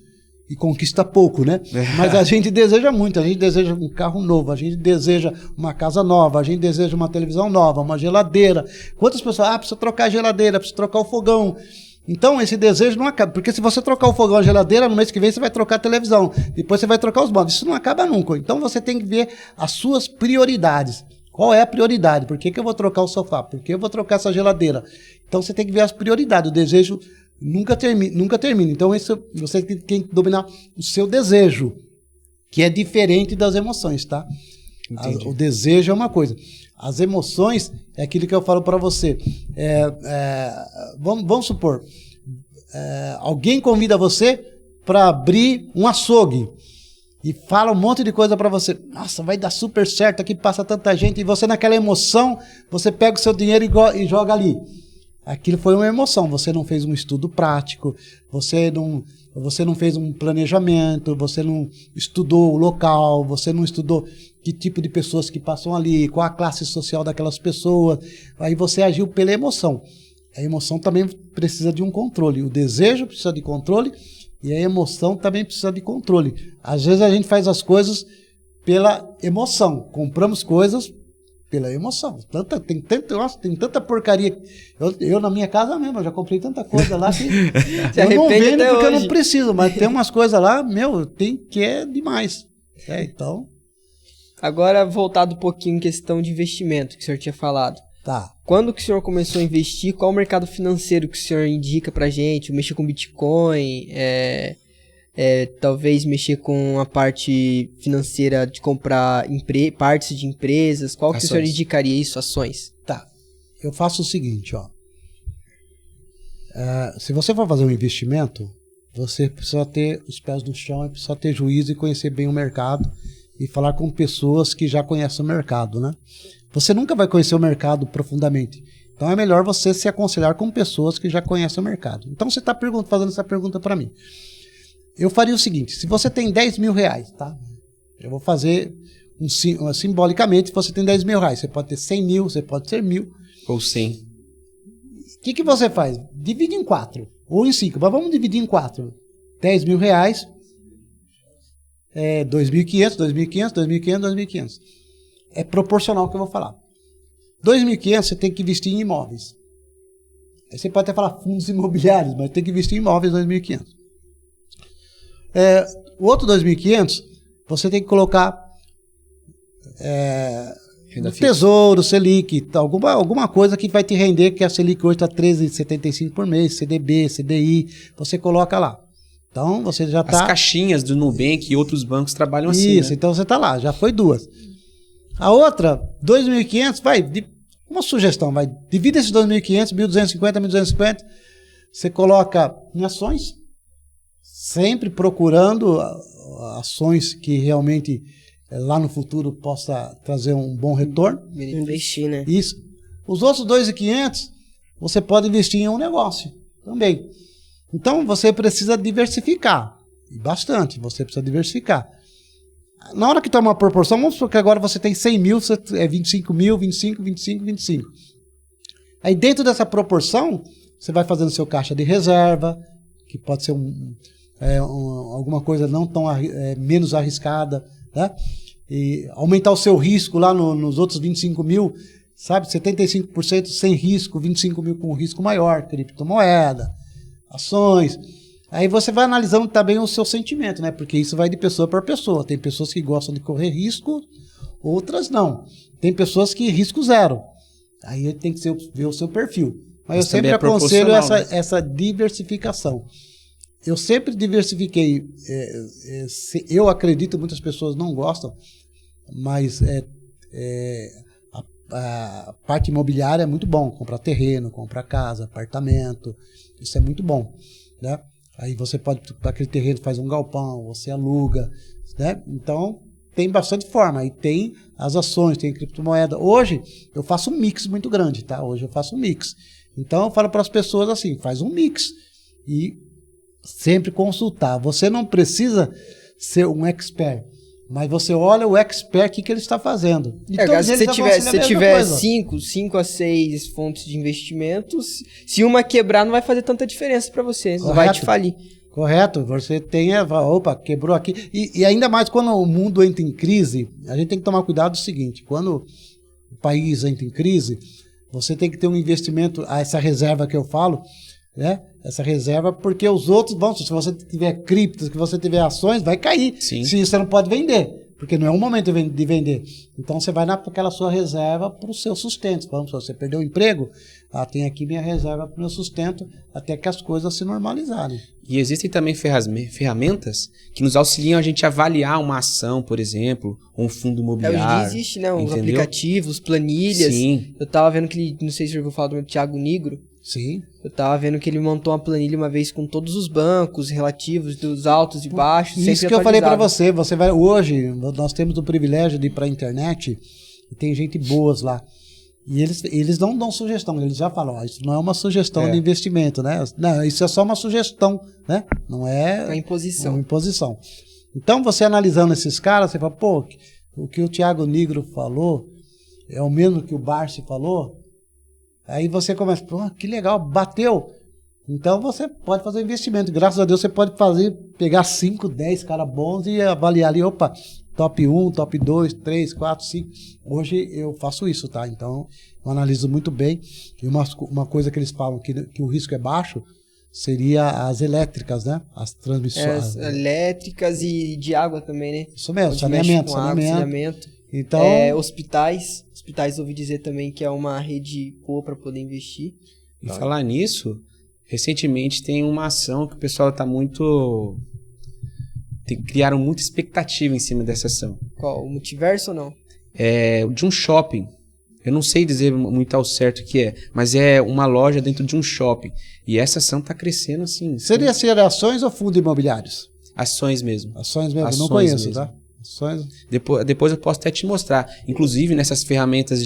e conquista pouco, né? Mas a gente deseja muito. A gente deseja um carro novo, a gente deseja uma casa nova, a gente deseja uma televisão nova, uma geladeira. Quantas pessoas, precisa trocar a geladeira, precisa trocar o fogão. Então, esse desejo não acaba. Porque se você trocar o fogão e a geladeira, no mês que vem você vai trocar a televisão. Depois você vai trocar os móveis. Isso não acaba nunca. Então, você tem que ver as suas prioridades. Qual é a prioridade? Por que eu vou trocar o sofá? Por que eu vou trocar essa geladeira? Então você tem que ver as prioridades. O desejo nunca termina. Então você tem que dominar o seu desejo, que é diferente das emoções, tá? O desejo é uma coisa. As emoções é aquilo que eu falo para você. Vamos supor, alguém convida você para abrir um açougue. E fala um monte de coisa para você. Nossa, vai dar super certo, aqui passa tanta gente. E você naquela emoção, você pega o seu dinheiro e joga ali. Aquilo foi uma emoção. Você não fez um estudo prático, você não fez um planejamento, você não estudou o local, você não estudou que tipo de pessoas que passam ali, qual a classe social daquelas pessoas. Aí você agiu pela emoção. A emoção também precisa de um controle. O desejo precisa de controle. E a emoção também precisa de controle. Às vezes a gente faz as coisas pela emoção. Compramos coisas pela emoção. Tem tanta porcaria. Eu na minha casa mesmo, eu já comprei tanta coisa lá que eu não vendo porque hoje. Eu não preciso. Mas tem umas coisas lá, que é demais. Então... Agora, voltado um pouquinho em questão de investimento, que o senhor tinha falado. Tá. Quando que o senhor começou a investir? Qual o mercado financeiro que o senhor indica pra gente? Mexer com Bitcoin? Talvez mexer com a parte financeira de comprar partes de empresas? Qual que o senhor indicaria isso? Ações? Tá. Eu faço o seguinte, ó. Se você for fazer um investimento, você precisa ter os pés no chão, precisa ter juízo e conhecer bem o mercado e falar com pessoas que já conhecem o mercado, né? Você nunca vai conhecer o mercado profundamente. Então é melhor você se aconselhar com pessoas que já conhecem o mercado. Então você está fazendo essa pergunta para mim. Eu faria o seguinte, se você tem 10 mil reais, tá? Eu vou fazer simbolicamente, se você tem 10 mil reais, você pode ter 100 mil, você pode ter 1.000. Ou 100. O que você faz? Divide em 4 ou em 5, mas vamos dividir em 4. 10 mil reais, 2.500, 2.500, 2.500, 2.500. É proporcional ao que eu vou falar. 2.500 você tem que investir em imóveis. Aí você pode até falar fundos imobiliários, mas tem que investir em imóveis 2.500. O outro 2.500 você tem que colocar no Tesouro, Selic, alguma coisa que vai te render, que a Selic hoje está 13,75 por mês, CDB, CDI, você coloca lá. Então você já está... As caixinhas do Nubank e outros bancos trabalham assim, Isso, né? Então você está lá, já foi 2. A outra, 2.500, Uma sugestão, vai, divida esses 2.500, 1.250, 1.250, você coloca em ações, sempre procurando ações que realmente lá no futuro possa trazer um bom retorno. Investir, né? Isso. Os outros 2.500, você pode investir em um negócio também. Então, você precisa diversificar. Bastante, você precisa diversificar. Na hora que toma uma proporção, vamos supor que agora você tem 100 mil, é 25 mil, 25, 25, 25. Aí dentro dessa proporção, você vai fazendo seu caixa de reserva, que pode ser alguma coisa não tão menos arriscada, né? E aumentar o seu risco lá nos outros 25 mil, sabe? 75% sem risco, 25 mil com risco maior, criptomoeda, ações. Aí você vai analisando também o seu sentimento, né? Porque isso vai de pessoa para pessoa. Tem pessoas que gostam de correr risco, outras não. Tem pessoas que risco zero. Aí tem que ver o seu perfil. Mas eu sempre aconselho essa diversificação. Eu sempre diversifiquei. Eu acredito, muitas pessoas não gostam, mas a parte imobiliária é muito bom. Comprar terreno, comprar casa, apartamento. Isso é muito bom, né? Aí você pode, para aquele terreno, faz um galpão, você aluga, né? Então, tem bastante forma. Aí tem as ações, tem criptomoeda. Hoje, eu faço um mix muito grande, tá? Hoje eu faço um mix. Então, eu falo para as pessoas assim, faz um mix. E sempre consultar. Você não precisa ser um expert, mas você olha o expert, o que ele está fazendo. Então, se você tiver 5 a 6 fontes de investimentos, se uma quebrar, não vai fazer tanta diferença para você. Não vai te falir. Correto. Você tem, opa, quebrou aqui. E ainda mais quando o mundo entra em crise, a gente tem que tomar cuidado do seguinte, quando o país entra em crise, você tem que ter um investimento, essa reserva que eu falo, né? Essa reserva, porque os outros vão, se você tiver criptos, se você tiver ações, vai cair. Sim. Se você não pode vender, porque não é o momento de vender. Então você vai naquela sua reserva para o seu sustento. Vamos, se você perdeu o emprego, tem aqui minha reserva para o meu sustento, até que as coisas se normalizarem. E existem também ferramentas que nos auxiliam a gente a avaliar uma ação, por exemplo, ou um fundo imobiliário. Hoje em dia existe, né? Os aplicativos, planilhas. Sim. Eu tava vendo que não sei se eu vou falar do Thiago Nigro. Sim. Eu tava vendo que ele montou uma planilha uma vez com todos os bancos relativos dos altos e baixos. Isso que eu falei para você. Você vai hoje, nós temos o privilégio de ir para a internet e tem gente boas lá. E eles não dão sugestão, eles já falam, isso não é uma sugestão de investimento, né? Não, isso é só uma sugestão, né? Não é uma imposição. Uma imposição. Então, você analisando esses caras, você fala, pô, o que o Thiago Nigro falou é o mesmo que o Barsi falou. Aí você começa, pô, que legal, bateu. Então você pode fazer investimento. Graças a Deus você pode pegar 5, 10 caras bons e avaliar ali, opa, top 1, top 2, 3, 4, 5. Hoje eu faço isso, tá? Então eu analiso muito bem. E uma coisa que eles falam que o risco é baixo seria as elétricas, né? As transmissões. Elétricas e de água também, né? Isso mesmo, saneamento. Então, hospitais, ouvi dizer também que é uma rede boa para poder investir. E falar nisso, recentemente tem uma ação que o pessoal está muito... criaram muita expectativa em cima dessa ação. Qual? O Multiverso ou não? É de um shopping. Eu não sei dizer muito ao certo o que é, mas é uma loja dentro de um shopping. E essa ação está crescendo assim. Seria ser ações ou fundos imobiliários? Ações mesmo. Ações mesmo, não conheço, mesmo. Tá? Depois eu posso até te mostrar. Inclusive nessas ferramentas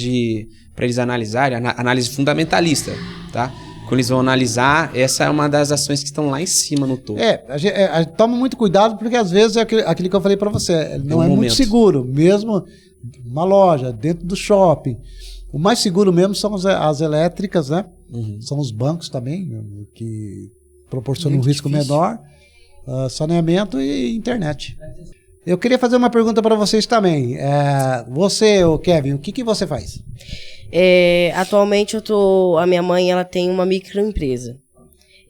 para eles analisarem, análise fundamentalista, tá? Quando eles vão analisar, essa é uma das ações que estão lá em cima no topo. A gente toma muito cuidado porque às vezes é aquilo que eu falei para você, não é muito seguro, mesmo uma loja, dentro do shopping. O mais seguro mesmo são as elétricas, né? Uhum. São os bancos também, que proporcionam um risco menor, saneamento e internet. Eu queria fazer uma pergunta para vocês também. Você, Kevin, o que você faz? Atualmente a minha mãe ela tem uma microempresa.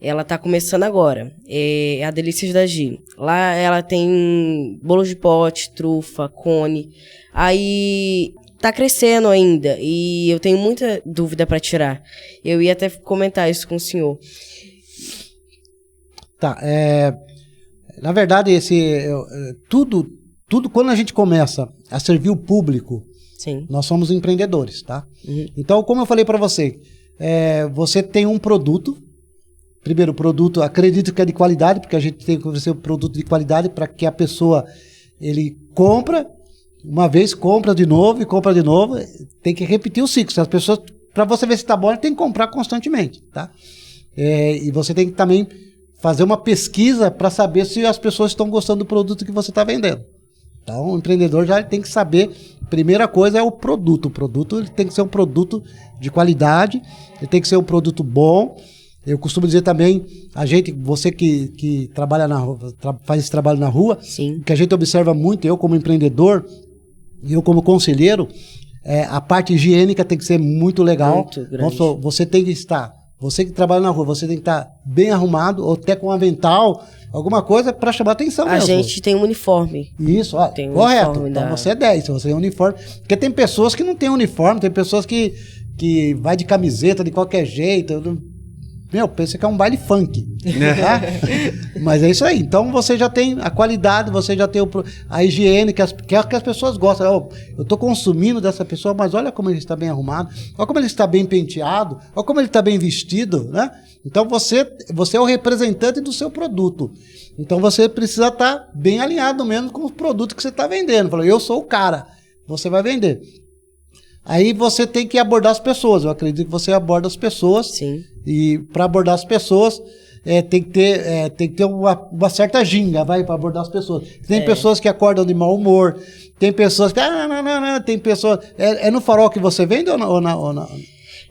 Ela está começando agora. É a Delícias da Gi. Lá ela tem bolo de pote, trufa, cone. Aí tá crescendo ainda e eu tenho muita dúvida para tirar. Eu ia até comentar isso com o senhor. Tá, na verdade, tudo quando a gente começa a servir o público, Sim. Nós somos empreendedores, tá? Uhum. Então, como eu falei para você, você tem um produto. Primeiro, o produto, acredito que é de qualidade, porque a gente tem que oferecer um produto de qualidade para que a pessoa, ele compra, uma vez, compra de novo e compra de novo. Tem que repetir o ciclo. Se as pessoas, para você ver se está bom, ele tem que comprar constantemente, tá? E você tem que também fazer uma pesquisa para saber se as pessoas estão gostando do produto que você está vendendo. Então, o empreendedor já tem que saber, primeira coisa é o produto. O produto ele tem que ser um produto de qualidade, ele tem que ser um produto bom. Eu costumo dizer também, você que trabalha na rua, faz esse trabalho na rua, Sim. que a gente observa muito, eu como empreendedor e eu como conselheiro, a parte higiênica tem que ser muito legal. Muito grande. Você tem que estar, você que trabalha na rua, você tem que estar bem arrumado, ou até com um avental, alguma coisa para chamar atenção A mesmo. gente tem um uniforme. Isso, ó, Tem um correto. uniforme Então da- você é 10, se você é uniforme. Porque tem pessoas que não têm uniforme, tem pessoas que vai de camiseta de qualquer jeito. Pensa que é um baile funk. Tá? Mas é isso aí. Então você já tem a qualidade, você já tem a higiene, que as pessoas gostam. Eu estou consumindo dessa pessoa, mas olha como ele está bem arrumado, olha como ele está bem penteado, olha como ele está bem vestido, né? Então você é o representante do seu produto. Então você precisa estar bem alinhado mesmo com o produto que você está vendendo. Falou, eu sou o cara, você vai vender. Aí você tem que abordar as pessoas. Eu acredito que você aborda as pessoas. Sim. E para abordar as pessoas, tem que ter uma certa ginga, vai, para abordar as pessoas. Tem pessoas que acordam de mau humor, tem pessoas que. Não, tem pessoas. É no Farol que você vende ou na.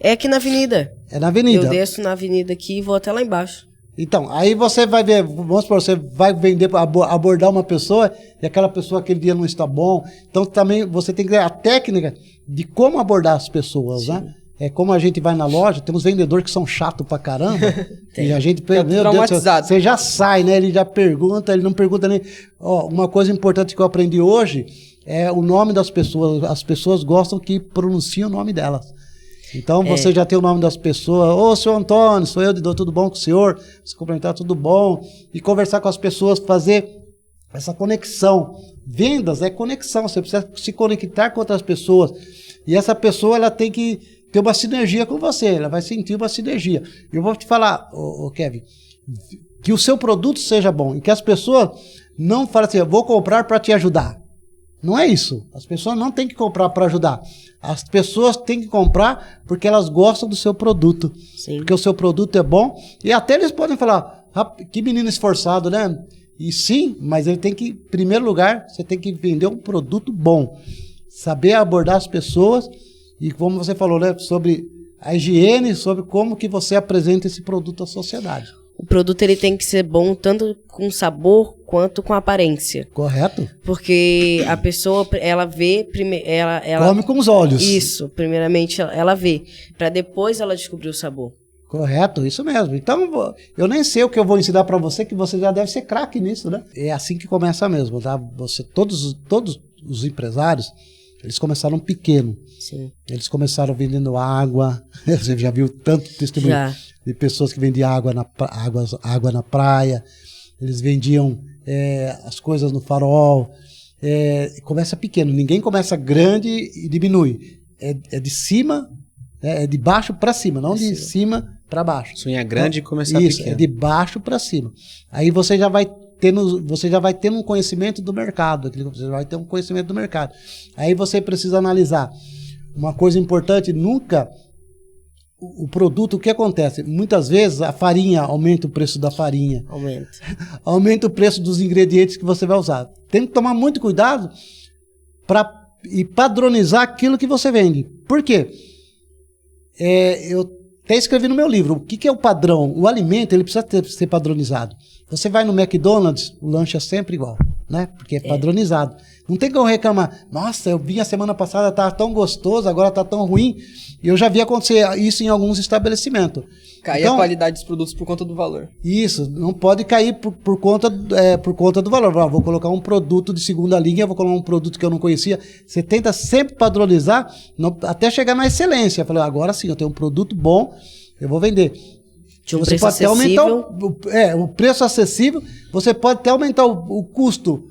É aqui na avenida. É na avenida. Eu desço na avenida aqui e vou até lá embaixo. Então, aí você vai ver, vamos supor, você vai vender, abordar uma pessoa e aquela pessoa aquele dia não está bom. Então também você tem que ter a técnica de como abordar as pessoas, Sim. né? É como a gente vai na loja, temos vendedores que são chatos pra caramba. E a gente, meu Deus do céu, traumatizado. você já sai, né? Ele já pergunta, ele não pergunta nem. Ó, uma coisa importante que eu aprendi hoje é o nome das pessoas. As pessoas gostam que pronuncie o nome delas. Então você já tem o nome das pessoas. Ô, senhor Antônio, sou eu, tudo bom com o senhor? Se cumprimentar, tudo bom? E conversar com as pessoas, fazer essa conexão. Vendas é conexão, você precisa se conectar com outras pessoas. E essa pessoa, ela tem que ter uma sinergia com você, ela vai sentir uma sinergia. Eu vou te falar, Kevin, que o seu produto seja bom e que as pessoas não falem assim, eu vou comprar para te ajudar. Não é isso. As pessoas não têm que comprar para ajudar. As pessoas têm que comprar porque elas gostam do seu produto. Sim. Porque o seu produto é bom. E até eles podem falar, que menino esforçado, né? E sim, mas ele tem que, em primeiro lugar, você tem que vender um produto bom. Saber abordar as pessoas e, como você falou, né? Sobre a higiene, sobre como que você apresenta esse produto à sociedade. O produto ele tem que ser bom tanto com sabor quanto com aparência. Correto? Porque a pessoa, ela vê primeiro, ela Come com os olhos. Isso, primeiramente ela vê, para depois ela descobrir o sabor. Correto, isso mesmo. Então, eu nem sei o que eu vou ensinar para você, que você já deve ser craque nisso, né? É assim que começa mesmo, tá? Todos os empresários, eles começaram pequeno. Sim. Eles começaram vendendo água. Você já viu tanto testemunho Já. de pessoas que vendiam água na praia. Eles vendiam as coisas no Farol. Começa pequeno. Ninguém começa grande e diminui. É de cima, é de baixo para cima, não de cima para baixo. Sonhar grande e começar Isso, pequeno. é de baixo para cima. Aí você já vai tendo um conhecimento do mercado. Você vai ter um conhecimento do mercado. Aí você precisa analisar. Uma coisa importante, nunca o produto, o que acontece? Muitas vezes a farinha, aumenta o preço da farinha. Aumenta o preço dos ingredientes que você vai usar. Tem que tomar muito cuidado para padronizar aquilo que você vende. Por quê? Eu até escrevi no meu livro, o que é o padrão? O alimento, ele precisa ser padronizado. Você vai no McDonald's, o lanche é sempre igual, né? Porque é padronizado. Não tem como reclamar, nossa, eu vi a semana passada, estava tão gostoso, agora está tão ruim. E eu já vi acontecer isso em alguns estabelecimentos. Cair a qualidade dos produtos por conta do valor. Isso, não pode cair por conta do valor. Vou colocar um produto de segunda linha, vou colocar um produto que eu não conhecia. Você tenta sempre padronizar, até chegar na excelência. Falei, agora sim, eu tenho um produto bom, eu vou vender. De um você preço pode até aumentar acessível. o preço acessível, você pode até aumentar o custo.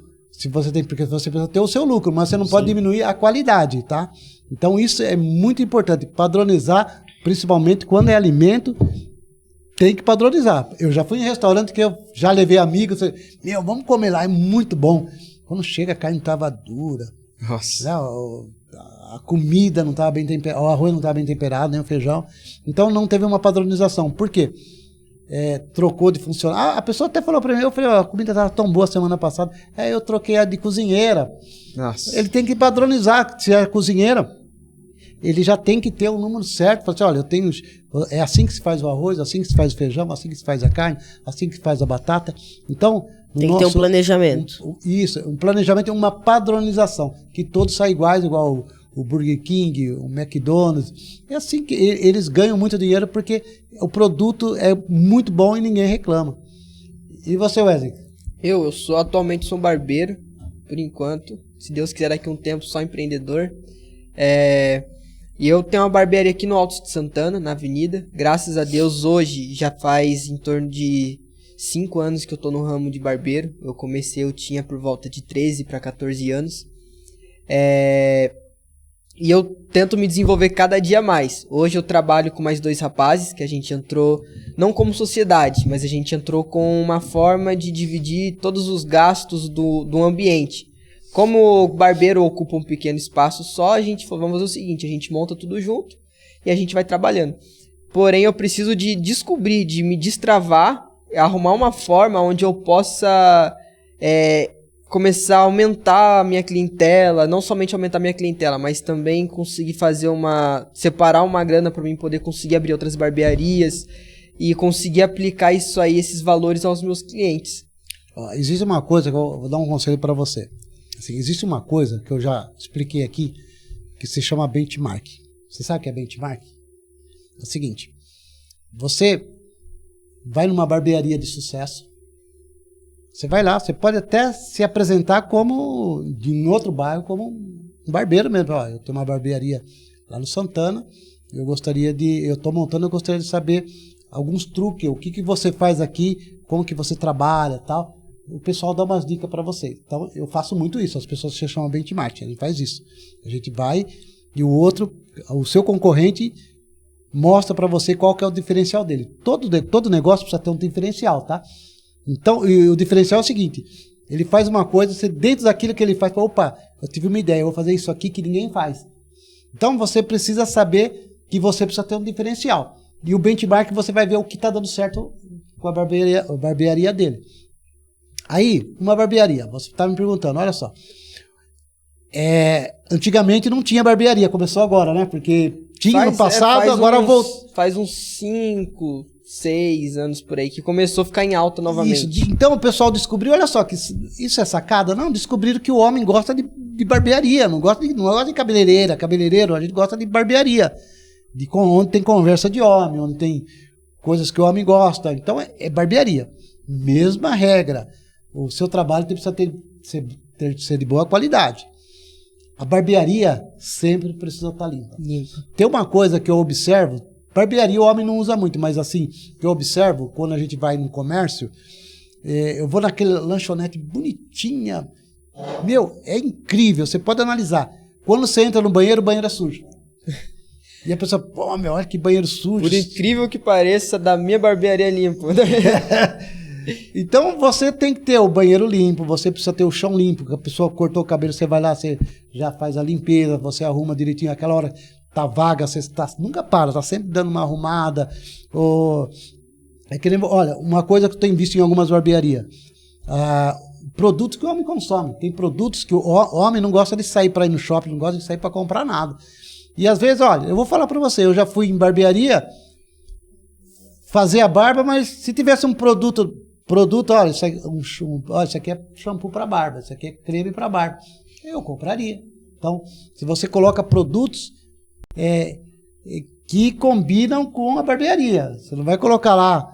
Porque você precisa ter o seu lucro, mas você não pode diminuir a qualidade, tá? Então isso é muito importante, padronizar, principalmente quando é alimento, tem que padronizar. Eu já fui em restaurante que eu já levei amigos, vamos comer lá, é muito bom. Quando chega a carne estava dura, Nossa. a comida não estava bem temperada, o arroz não estava bem temperado, nem o feijão. Então não teve uma padronização. Por quê? Trocou de funcionário. A pessoa até falou para mim, eu falei, a comida estava tão boa semana passada, eu troquei a de cozinheira. Nossa. Ele tem que padronizar, se é cozinheira, ele já tem que ter o número certo. Fala assim, olha, eu tenho, é assim que se faz o arroz, assim que se faz o feijão, assim que se faz a carne, assim que se faz a batata. Então, tem que ter um planejamento. Isso, um planejamento é uma padronização, que todos saem iguais, igual o Burger King, o McDonald's. É assim que eles ganham muito dinheiro porque o produto é muito bom e ninguém reclama. E você, Wesley? Eu atualmente sou barbeiro, por enquanto. Se Deus quiser, daqui a um tempo só empreendedor. E eu tenho uma barbearia aqui no Alto de Santana, na avenida. Graças a Deus, hoje já faz em torno de 5 anos que eu tô no ramo de barbeiro. Eu tinha por volta de 13 para 14 anos. E eu tento me desenvolver cada dia mais. Hoje eu trabalho com mais 2 rapazes, que a gente entrou, não como sociedade, mas a gente entrou com uma forma de dividir todos os gastos do ambiente. Como o barbeiro ocupa um pequeno espaço só, a gente falou, vamos fazer o seguinte, a gente monta tudo junto e a gente vai trabalhando. Porém, eu preciso de descobrir, de me destravar, arrumar uma forma onde eu possa começar a aumentar a minha clientela, não somente aumentar a minha clientela, mas também conseguir separar uma grana para mim poder conseguir abrir outras barbearias e conseguir aplicar isso aí, esses valores aos meus clientes. Existe uma coisa que eu vou dar um conselho para você. Assim, existe uma coisa que eu já expliquei aqui que se chama benchmark. Você sabe o que é benchmark? É o seguinte, você vai numa barbearia de sucesso, você vai lá, você pode até se apresentar como, em outro bairro, como um barbeiro mesmo. Eu tenho uma barbearia lá no Santana, eu gostaria de saber alguns truques, o que você faz aqui, como que você trabalha, tal. O pessoal dá umas dicas para você. Então, eu faço muito isso, as pessoas se chamam benchmark, a gente faz isso. A gente vai e o seu concorrente mostra para você qual que é o diferencial dele. Todo negócio precisa ter um diferencial, tá? Então, e o diferencial é o seguinte, ele faz uma coisa, você dentro daquilo que ele faz, fala, opa, eu tive uma ideia, eu vou fazer isso aqui que ninguém faz. Então, você precisa saber que você precisa ter um diferencial. E o benchmark, você vai ver o que está dando certo com a barbearia dele. Aí, uma barbearia, você está me perguntando, olha só, antigamente não tinha barbearia, começou agora, né? Porque tinha no passado, agora voltou. Faz uns 5, 6 anos por aí que começou a ficar em alta novamente. Isso. Então o pessoal descobriu, olha só, que isso é sacada. Não, descobriram que o homem gosta de barbearia, não gosta de cabeleireiro, a gente gosta de barbearia. Onde tem conversa de homem, onde tem coisas que o homem gosta. Então é barbearia. Mesma regra. O seu trabalho precisa ser de boa qualidade. A barbearia sempre precisa estar limpa. Tem uma coisa que eu observo, barbearia o homem não usa muito, mas assim, que eu observo quando a gente vai no comércio, eu vou naquele lanchonete bonitinha, é incrível, você pode analisar. Quando você entra no banheiro, o banheiro é sujo. E a pessoa, olha que banheiro sujo. Por incrível que pareça, da minha barbearia é limpo. Então você tem que ter o banheiro limpo, você precisa ter o chão limpo, a pessoa cortou o cabelo, você vai lá, você já faz a limpeza, você arruma direitinho, aquela hora tá vaga, você nunca para, tá sempre dando uma arrumada. Olha, uma coisa que eu tenho visto em algumas barbearias, produtos que o homem consome, tem produtos que o homem não gosta de sair para ir no shopping, não gosta de sair para comprar nada. E às vezes, olha, eu vou falar para você, eu já fui em barbearia fazer a barba, mas se tivesse um produto, olha, isso aqui é shampoo para barba, isso aqui é creme para barba, eu compraria. Então, se você coloca produtos que combinam com a barbearia, você não vai colocar lá,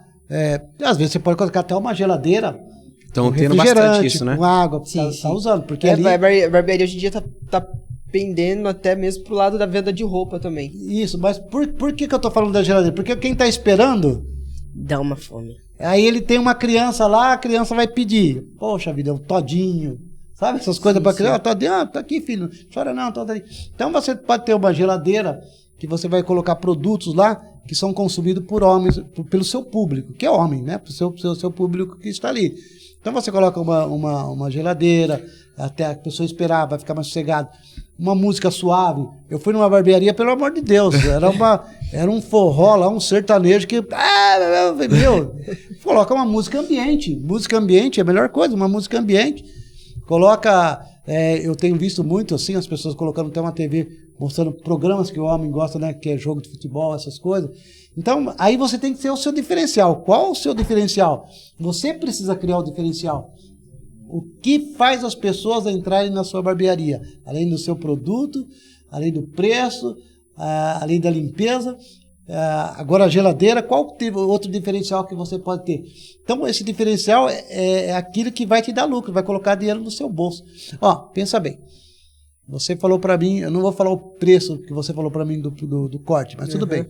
às vezes você pode colocar até uma geladeira, então tendo bastante isso, né? Com água, tá usando, porque ali... A barbearia hoje em dia tá pendendo até mesmo pro lado da venda de roupa também. Isso, mas por que eu tô falando da geladeira? Porque quem tá esperando... Dá uma fome. Aí ele tem uma criança lá, a criança vai pedir. Poxa vida, é um todinho, Sabe essas coisas para criança? Tá aqui, filho. Não chora não, tá ali. Então você pode ter uma geladeira que você vai colocar produtos lá que são consumidos por homens, pelo seu público, que é homem, né? Pelo seu público que está ali. Então você coloca uma geladeira, até a pessoa esperar, vai ficar mais sossegado. Uma música suave. Eu fui numa barbearia, pelo amor de Deus, era um forró lá, um sertanejo que... meu, coloca uma música ambiente. Música ambiente é a melhor coisa, uma música ambiente. Coloca... eu tenho visto muito assim, as pessoas colocando até uma TV, mostrando programas que o homem gosta, né? Que é jogo de futebol, essas coisas. Então, aí você tem que ter o seu diferencial. Qual o seu diferencial? Você precisa criar o diferencial. O que faz as pessoas entrarem na sua barbearia? Além do seu produto, além do preço, além da limpeza, agora a geladeira, qual outro diferencial que você pode ter? Então, esse diferencial é aquilo que vai te dar lucro, vai colocar dinheiro no seu bolso. Ó, pensa bem. Você falou para mim, eu não vou falar o preço que você falou para mim do corte, mas tudo bem.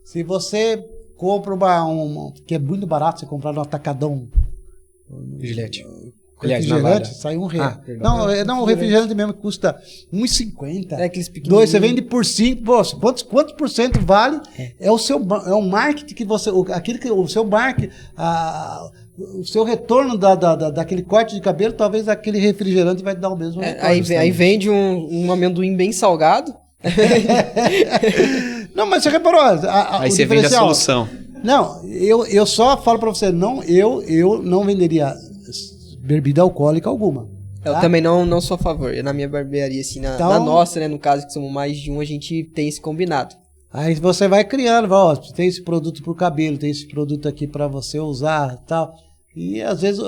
Se você compra que é muito barato, você comprar no atacadão... Gilete. Refrigerante, sai R$1. Não, o refrigerante mesmo que custa R$1,50. Aqueles pequenininhos. 2, você vende por 5. Quantos por cento vale? É o marketing que você... o seu marketing... o seu retorno daquele corte de cabelo, talvez aquele refrigerante vai te dar o mesmo retorno. Aí vende um amendoim bem salgado. Não, mas você reparou... aí você vende a solução. Não, eu só falo pra você, eu não venderia bebida alcoólica alguma. Eu também não sou a favor. Na minha barbearia, assim, na nossa, né, no caso que somos mais de um, a gente tem esse combinado. Aí você vai criando, ó, tem esse produto pro cabelo, tem esse produto aqui pra você usar e tal. E às vezes,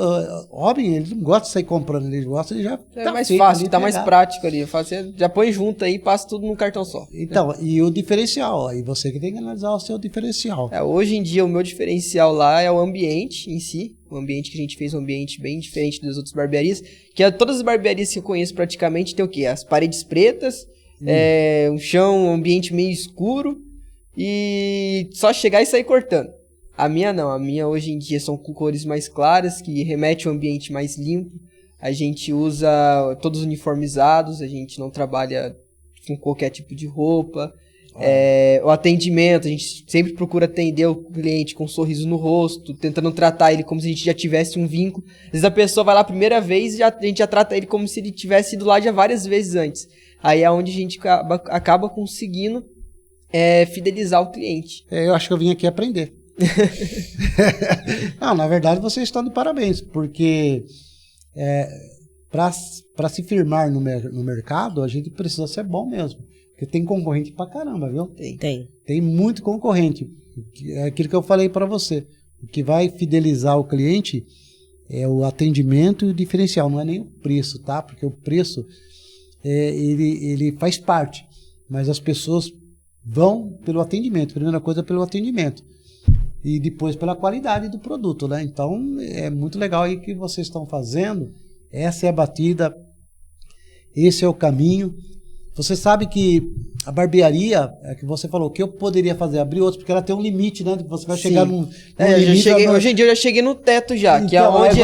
homem, ele não gosta de sair comprando, ele gosta de já... É mais fácil, tá mais prático ali. Você já põe junto aí e passa tudo num cartão só. Então, e o diferencial, aí você que tem que analisar o seu diferencial. Hoje em dia o meu diferencial lá é o ambiente em si. O ambiente que a gente fez, um ambiente bem diferente das outras barbearias. Que todas as barbearias que eu conheço praticamente tem o quê? As paredes pretas, um chão, um ambiente meio escuro e só chegar e sair cortando. A minha não, a minha hoje em dia são com cores mais claras, que remete a um ambiente mais limpo. A gente usa todos uniformizados, a gente não trabalha com qualquer tipo de roupa. O atendimento, a gente sempre procura atender o cliente com um sorriso no rosto, tentando tratar ele como se a gente já tivesse um vínculo. Às vezes a pessoa vai lá a primeira vez e a gente já trata ele como se ele tivesse ido lá já várias vezes antes. Aí é onde a gente acaba conseguindo fidelizar o cliente. Eu acho que eu vim aqui aprender. Não, na verdade vocês estão de parabéns, porque para se firmar no mercado, a gente precisa ser bom mesmo. Porque tem concorrente pra caramba, viu? Tem muito concorrente. É aquilo que eu falei para você. O que vai fidelizar o cliente é o atendimento e o diferencial, não é nem o preço, tá? Porque o preço, ele faz parte, mas as pessoas vão pelo atendimento. Primeira coisa, pelo atendimento. E depois pela qualidade do produto, né? Então, é muito legal aí que vocês estão fazendo. Essa é a batida, esse é o caminho. Você sabe que a barbearia, que você falou, o que eu poderia fazer? Abrir outros, porque ela tem um limite, né? Você vai chegar num limite. Hoje em dia eu já cheguei no teto já, então, que é onde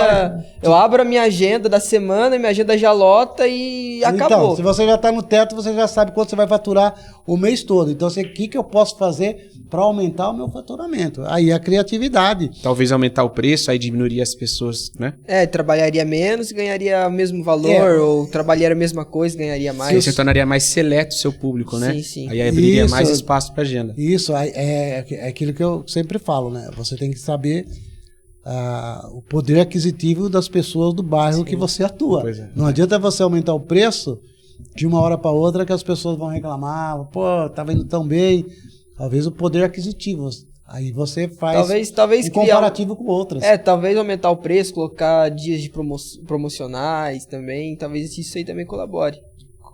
eu abro a minha agenda da semana, minha agenda já lota e acabou. Então, se você já está no teto, você já sabe quanto você vai faturar o mês todo. Então, o que eu posso fazer para aumentar o meu faturamento? Aí a criatividade. Talvez aumentar o preço, aí diminuiria as pessoas, né? Trabalharia menos e ganharia o mesmo valor, ou trabalharia a mesma coisa e ganharia mais. Você tornaria mais seleto o seu público, né? Sim. Aí abriria mais espaço para agenda. Isso, é aquilo que eu sempre falo, né? Você tem que saber o poder aquisitivo das pessoas do bairro que você atua. Não adianta você aumentar o preço de uma hora para outra que as pessoas vão reclamar, pô, tá indo tão bem. Talvez o poder aquisitivo. Aí você faz talvez um comparativo com outras. Talvez aumentar o preço, colocar dias de promocionais também, talvez isso aí também colabore.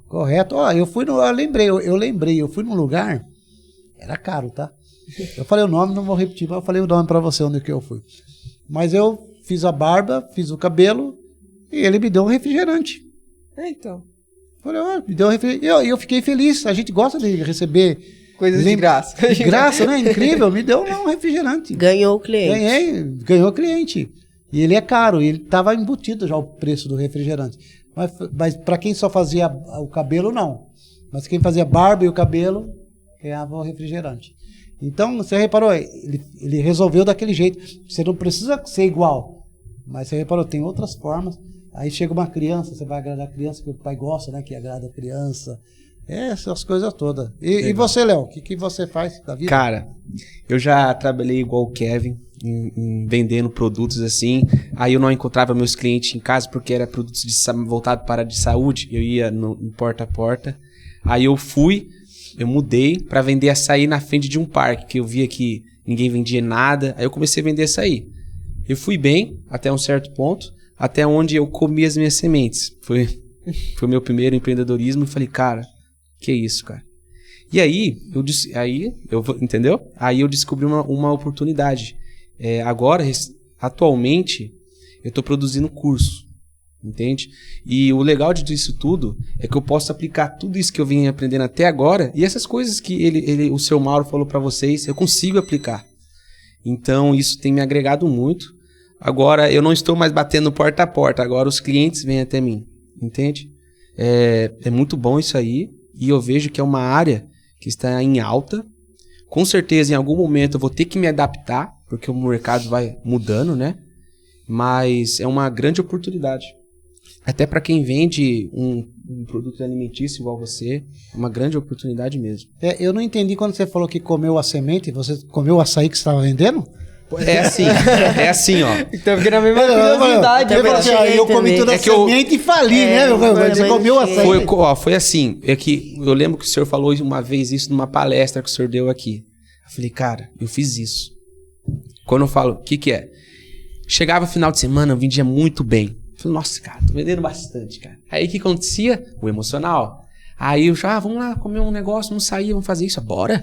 Correto. Eu lembrei, eu fui num lugar, era caro, tá? Eu falei o nome, não vou repetir, mas eu falei o nome pra você onde que eu fui. Mas eu fiz a barba, fiz o cabelo e ele me deu um refrigerante. Então. Falei, me deu um refrigerante. Eu fiquei feliz, a gente gosta de receber coisas de graça. De graça, né? Incrível, me deu um refrigerante. Ganhou o cliente. Ganhou o cliente. E ele é caro, ele estava embutido já o preço do refrigerante. Mas para quem só fazia o cabelo, não. Mas quem fazia barba e o cabelo, ganhava o refrigerante. Então, você reparou, ele resolveu daquele jeito. Você não precisa ser igual. Mas você reparou, tem outras formas. Aí chega uma criança, você vai agradar a criança, que o pai gosta, né? Que agrada a criança. Essas coisas todas. E você, Léo, o que você faz da vida? Cara, eu já trabalhei igual o Kevin, em vendendo produtos assim. Aí eu não encontrava meus clientes em casa porque era produtos voltado para de saúde. Eu ia no porta a porta. Aí eu mudei para vender açaí na frente de um parque, que eu via que ninguém vendia nada. Aí eu comecei a vender açaí. Eu fui bem até um certo ponto, até onde eu comi as minhas sementes. Foi o meu primeiro empreendedorismo. E falei, cara, que isso, cara? E aí, entendeu? Aí eu descobri uma oportunidade. Agora, atualmente, eu estou produzindo curso, entende? E o legal disso tudo é que eu posso aplicar tudo isso que eu vim aprendendo até agora, e essas coisas que o seu Mauro falou para vocês, eu consigo aplicar. Então, isso tem me agregado muito. Agora, eu não estou mais batendo porta a porta, agora os clientes vêm até mim, entende? É muito bom isso aí. E eu vejo que é uma área que está em alta. Com certeza, em algum momento, eu vou ter que me adaptar, porque o mercado vai mudando, né? Mas é uma grande oportunidade. Até para quem vende um produto alimentício igual você, é uma grande oportunidade mesmo. Eu não entendi quando você falou que comeu a semente, você comeu o açaí que você estava vendendo? É assim, ó. Então fica na mesma curiosidade. Eu comi toda a semente e fali, né? Você comeu a semente. Foi assim. Eu lembro que o senhor falou uma vez isso numa palestra que o senhor deu aqui. Eu falei, cara, eu fiz isso. Quando eu falo, o que é? Chegava final de semana, eu vendia muito bem. Eu falei, nossa, cara, tô vendendo bastante, cara. Aí o que acontecia? O emocional. Aí eu já, vamos lá comer um negócio, não saía, vamos fazer isso, bora.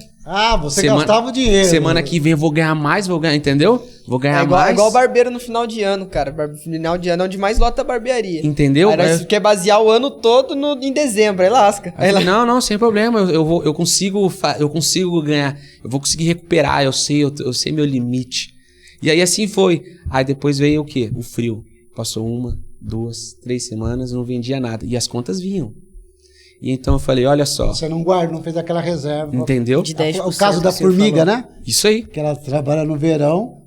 Você gastava o dinheiro. Semana que vem eu vou ganhar mais, entendeu? Vou ganhar mais. É igual barbeiro no final de ano, cara. Final de ano é onde mais lota a barbearia. Entendeu? Aí você quer basear o ano todo em dezembro, aí lasca. Não, sem problema, eu consigo ganhar, eu vou conseguir recuperar, eu sei meu limite. E aí assim foi. Aí depois veio o quê? O frio. Passou 1, 2, 3 semanas, eu não vendia nada. E as contas vinham. E então eu falei, olha só. Você não guarda, não fez aquela reserva. Entendeu? De 10%, o caso da formiga, né? Isso aí. Que ela trabalha no verão,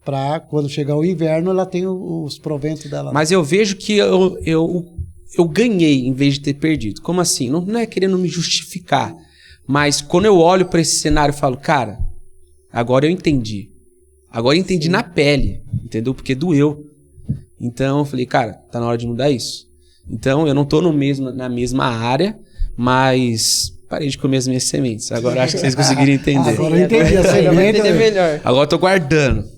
pra quando chegar o inverno, ela tem os proventos dela. Mas eu vejo que eu ganhei em vez de ter perdido. Como assim? Não é querendo me justificar. Mas quando eu olho para esse cenário, eu falo, cara, agora eu entendi. Agora eu entendi na pele, entendeu? Porque doeu. Então eu falei, cara, tá na hora de mudar isso. Então, eu não tô na mesma área, mas parei de comer as minhas sementes. Agora acho que vocês conseguiram entender. Agora eu entendi a semente. Melhor. Agora eu tô guardando.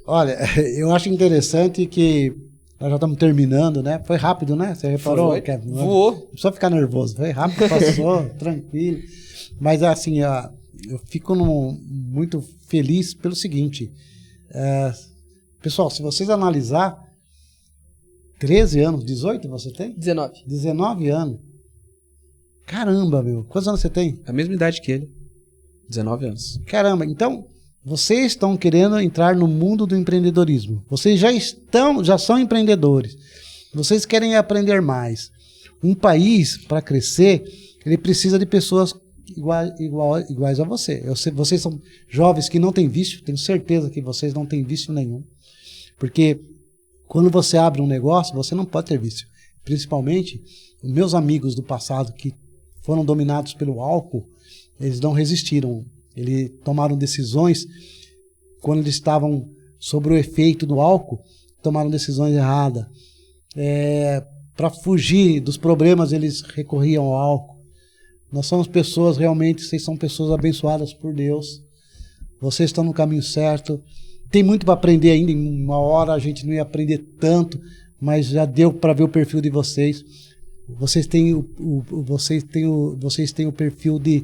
Olha, eu acho interessante que nós já estamos terminando, né? Foi rápido, né? Você reparou? Voou. Não precisa ficar nervoso. Foi rápido, passou, tranquilo. Mas assim, eu fico muito feliz pelo seguinte. Pessoal, se vocês analisar, 13 anos, 18 você tem? 19. 19 anos. Caramba, meu. Quantos anos você tem? A mesma idade que ele. 19 anos. Caramba, então vocês estão querendo entrar no mundo do empreendedorismo. Vocês já são empreendedores. Vocês querem aprender mais. Um país, para crescer, ele precisa de pessoas iguais a você. Vocês são jovens que não têm vício, tenho certeza que vocês não têm vício nenhum. Porque quando você abre um negócio, você não pode ter vício. Principalmente, os meus amigos do passado que foram dominados pelo álcool, eles não resistiram. Eles tomaram decisões, quando eles estavam sob o efeito do álcool, tomaram decisões erradas. Para fugir dos problemas, eles recorriam ao álcool. Nós somos pessoas, realmente, vocês são pessoas abençoadas por Deus. Vocês estão no caminho certo. Tem muito para aprender ainda, em uma hora a gente não ia aprender tanto, mas já deu para ver o perfil de vocês. Vocês têm o perfil de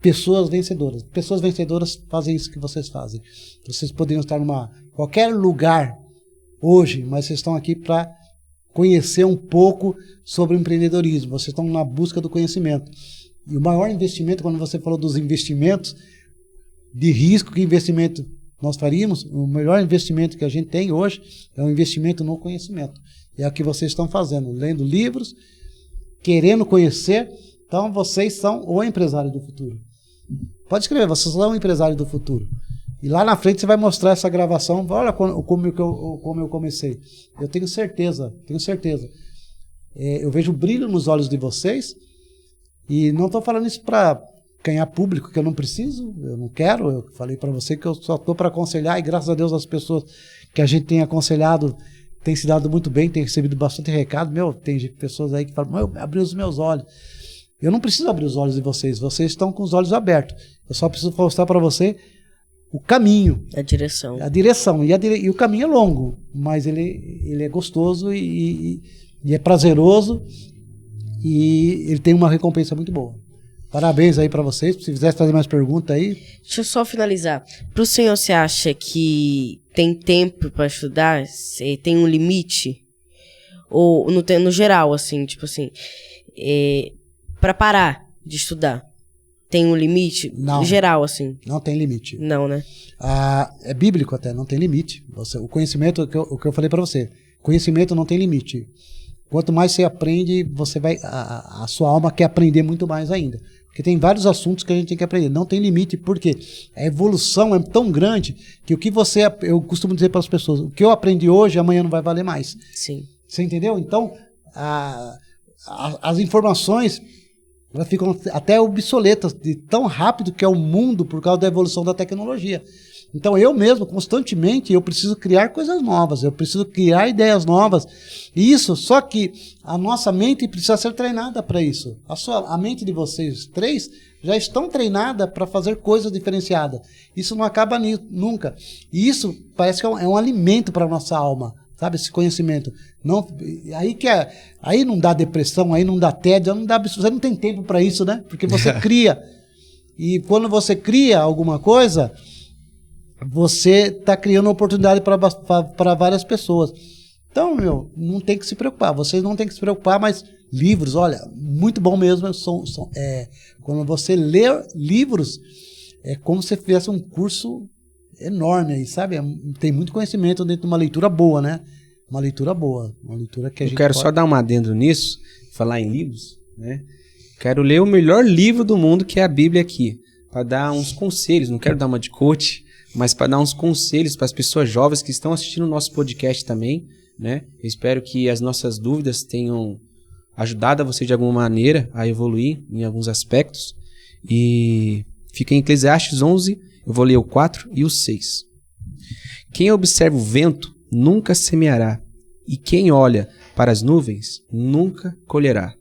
pessoas vencedoras. Pessoas vencedoras fazem isso que vocês fazem. Vocês poderiam estar em qualquer lugar hoje, mas vocês estão aqui para conhecer um pouco sobre o empreendedorismo. Vocês estão na busca do conhecimento. E o maior investimento, quando você falou dos investimentos de risco, que investimento nós faríamos, o melhor investimento que a gente tem hoje é um investimento no conhecimento. É o que vocês estão fazendo, lendo livros, querendo conhecer. Então, vocês são o empresário do futuro. Pode escrever, vocês são o empresário do futuro. E lá na frente você vai mostrar essa gravação. Olha como eu comecei. Eu tenho certeza. Eu vejo brilho nos olhos de vocês. E não estou falando isso para ganhar público, que eu não preciso, eu não quero. Eu falei para você que eu só estou para aconselhar. E graças a Deus as pessoas que a gente tem aconselhado têm se dado muito bem, têm recebido bastante recado. Tem pessoas aí que falam, abriu os meus olhos. Eu não preciso abrir os olhos de vocês. Vocês estão com os olhos abertos. Eu só preciso mostrar para você o caminho. A direção. A direção. E o caminho é longo, mas ele é gostoso e é prazeroso e ele tem uma recompensa muito boa. Parabéns aí para vocês. Se quiser fazer mais perguntas aí. Deixa eu só finalizar. Pro senhor, você acha que tem tempo para estudar? Tem um limite? Ou no geral, assim, tipo assim, para parar de estudar? Tem um limite? Não. Geral, assim. Não tem limite. Não, né? É bíblico até, não tem limite. O conhecimento, o que eu falei para você, conhecimento não tem limite. Quanto mais você aprende, você vai, a sua alma quer aprender muito mais ainda. Porque tem vários assuntos que a gente tem que aprender. Não tem limite, porque a evolução é tão grande que eu costumo dizer para as pessoas, o que eu aprendi hoje, amanhã não vai valer mais. Sim. Você entendeu? Então, as informações, elas ficam até obsoletas de tão rápido que é o mundo por causa da evolução da tecnologia. Então eu mesmo, constantemente, eu preciso criar coisas novas, eu preciso criar ideias novas. E isso, só que a nossa mente precisa ser treinada para isso. A mente de vocês três já estão treinada para fazer coisas diferenciadas. Isso não acaba nunca. E isso parece que é um alimento para a nossa alma, sabe? Esse conhecimento. Aí não dá depressão, aí não dá tédio, você não tem tempo para isso, né? Porque você cria. E quando você cria alguma coisa, você está criando oportunidade para várias pessoas. Então, não tem que se preocupar. Vocês não tem que se preocupar, mas livros, olha, muito bom mesmo. Quando você lê livros, é como se fizesse um curso enorme aí, sabe? Tem muito conhecimento dentro de uma leitura boa, né? Uma leitura boa. Uma leitura que a gente quero só dar um adendo nisso, falar em livros, né? Quero ler o melhor livro do mundo, que é a Bíblia aqui, para dar uns conselhos. Não quero dar uma de coach, mas para dar uns conselhos para as pessoas jovens que estão assistindo o nosso podcast também, né? Eu espero que as nossas dúvidas tenham ajudado a você de alguma maneira a evoluir em alguns aspectos. E fica em Eclesiastes 11, eu vou ler o 4 e o 6. Quem observa o vento nunca semeará, e quem olha para as nuvens nunca colherá.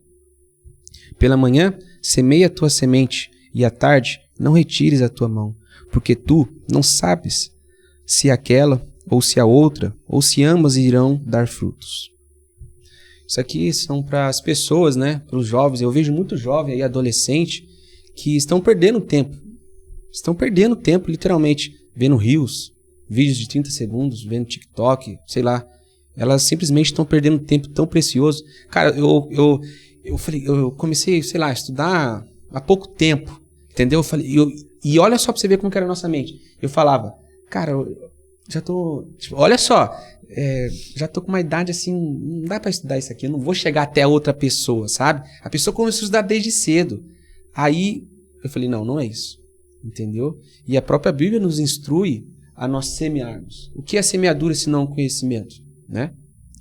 Pela manhã semeia a tua semente, e à tarde não retires a tua mão, porque tu não sabes se aquela ou se a outra, ou se ambas irão dar frutos. Isso aqui são para as pessoas, né? Para os jovens. Eu vejo muito jovem e adolescente que estão perdendo tempo. Estão perdendo tempo, literalmente, vendo reels, vídeos de 30 segundos, vendo TikTok, sei lá. Elas simplesmente estão perdendo tempo tão precioso. Cara, eu comecei, sei lá, a estudar há pouco tempo, entendeu? E olha só pra você ver como que era a nossa mente. Eu falava, cara, eu já tô... olha só, já tô com uma idade assim, não dá pra estudar isso aqui, eu não vou chegar até a outra pessoa, sabe? A pessoa começou a estudar desde cedo. Aí eu falei, não é isso, entendeu? E a própria Bíblia nos instrui a nós semearmos. O que é semeadura se não conhecimento, né?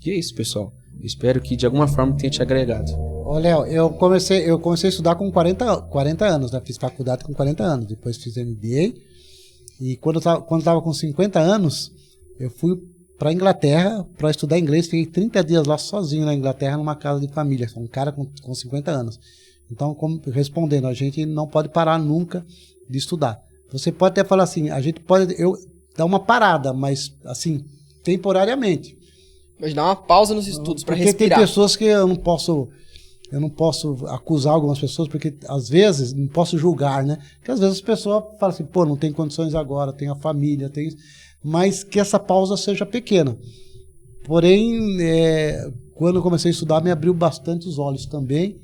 E é isso, pessoal. Eu espero que de alguma forma tenha te agregado. Ô, Léo, eu comecei a estudar com 40 anos, né? Fiz faculdade com 40 anos, depois fiz MBA. E quando eu estava com 50 anos, eu fui para a Inglaterra para estudar inglês. Fiquei 30 dias lá sozinho na Inglaterra, numa casa de família. Um cara com 50 anos. Então, respondendo, a gente não pode parar nunca de estudar. Você pode até falar assim, eu dar uma parada, mas assim, temporariamente. Mas dá uma pausa nos estudos para respirar. Porque tem pessoas que eu não posso acusar algumas pessoas, porque às vezes, não posso julgar, né? Porque às vezes as pessoas falam assim, não tem condições agora, tem a família, tem isso, mas que essa pausa seja pequena. Porém, quando eu comecei a estudar, me abriu bastante os olhos também,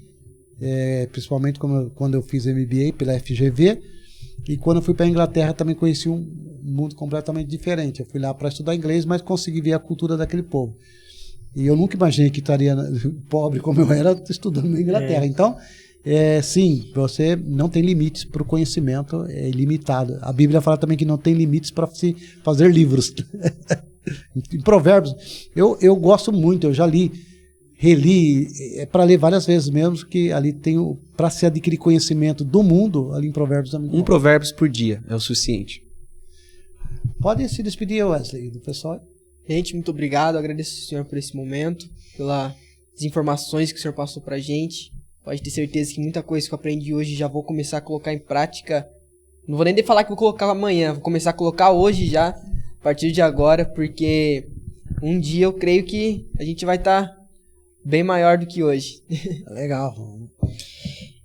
principalmente quando eu fiz MBA pela FGV, E quando eu fui para a Inglaterra também conheci um mundo completamente diferente. Eu fui lá para estudar inglês, mas consegui ver a cultura daquele povo. E eu nunca imaginei que estaria pobre como eu era estudando na Inglaterra. Então, sim, você não tem limites para o conhecimento, é ilimitado. A Bíblia fala também que não tem limites para se fazer livros. Em Provérbios, eu gosto muito, eu já li, reli, para ler várias vezes mesmo, que ali tem para se adquirir conhecimento do mundo, ali em Provérbios é muito bom. Provérbios por dia é o suficiente. Pode se despedir, Wesley, do pessoal. Gente, muito obrigado, agradeço ao senhor por esse momento, pelas informações que o senhor passou pra gente. Pode ter certeza que muita coisa que eu aprendi hoje já vou começar a colocar em prática. Não vou nem falar que vou colocar amanhã, vou começar a colocar hoje já, a partir de agora, porque um dia eu creio que a gente vai estar bem maior do que hoje. Legal.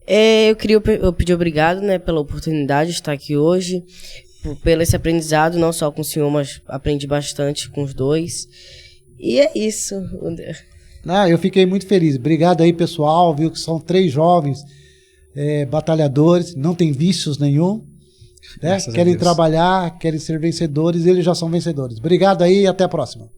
Eu pedi obrigado, né, pela oportunidade de estar aqui hoje, pelo esse aprendizado, não só com o senhor, mas aprendi bastante com os dois. E é isso. Eu fiquei muito feliz. Obrigado aí, pessoal. Viu que são 3 jovens batalhadores, não tem vícios nenhum. Né? Querem trabalhar, querem ser vencedores, eles já são vencedores. Obrigado aí e até a próxima.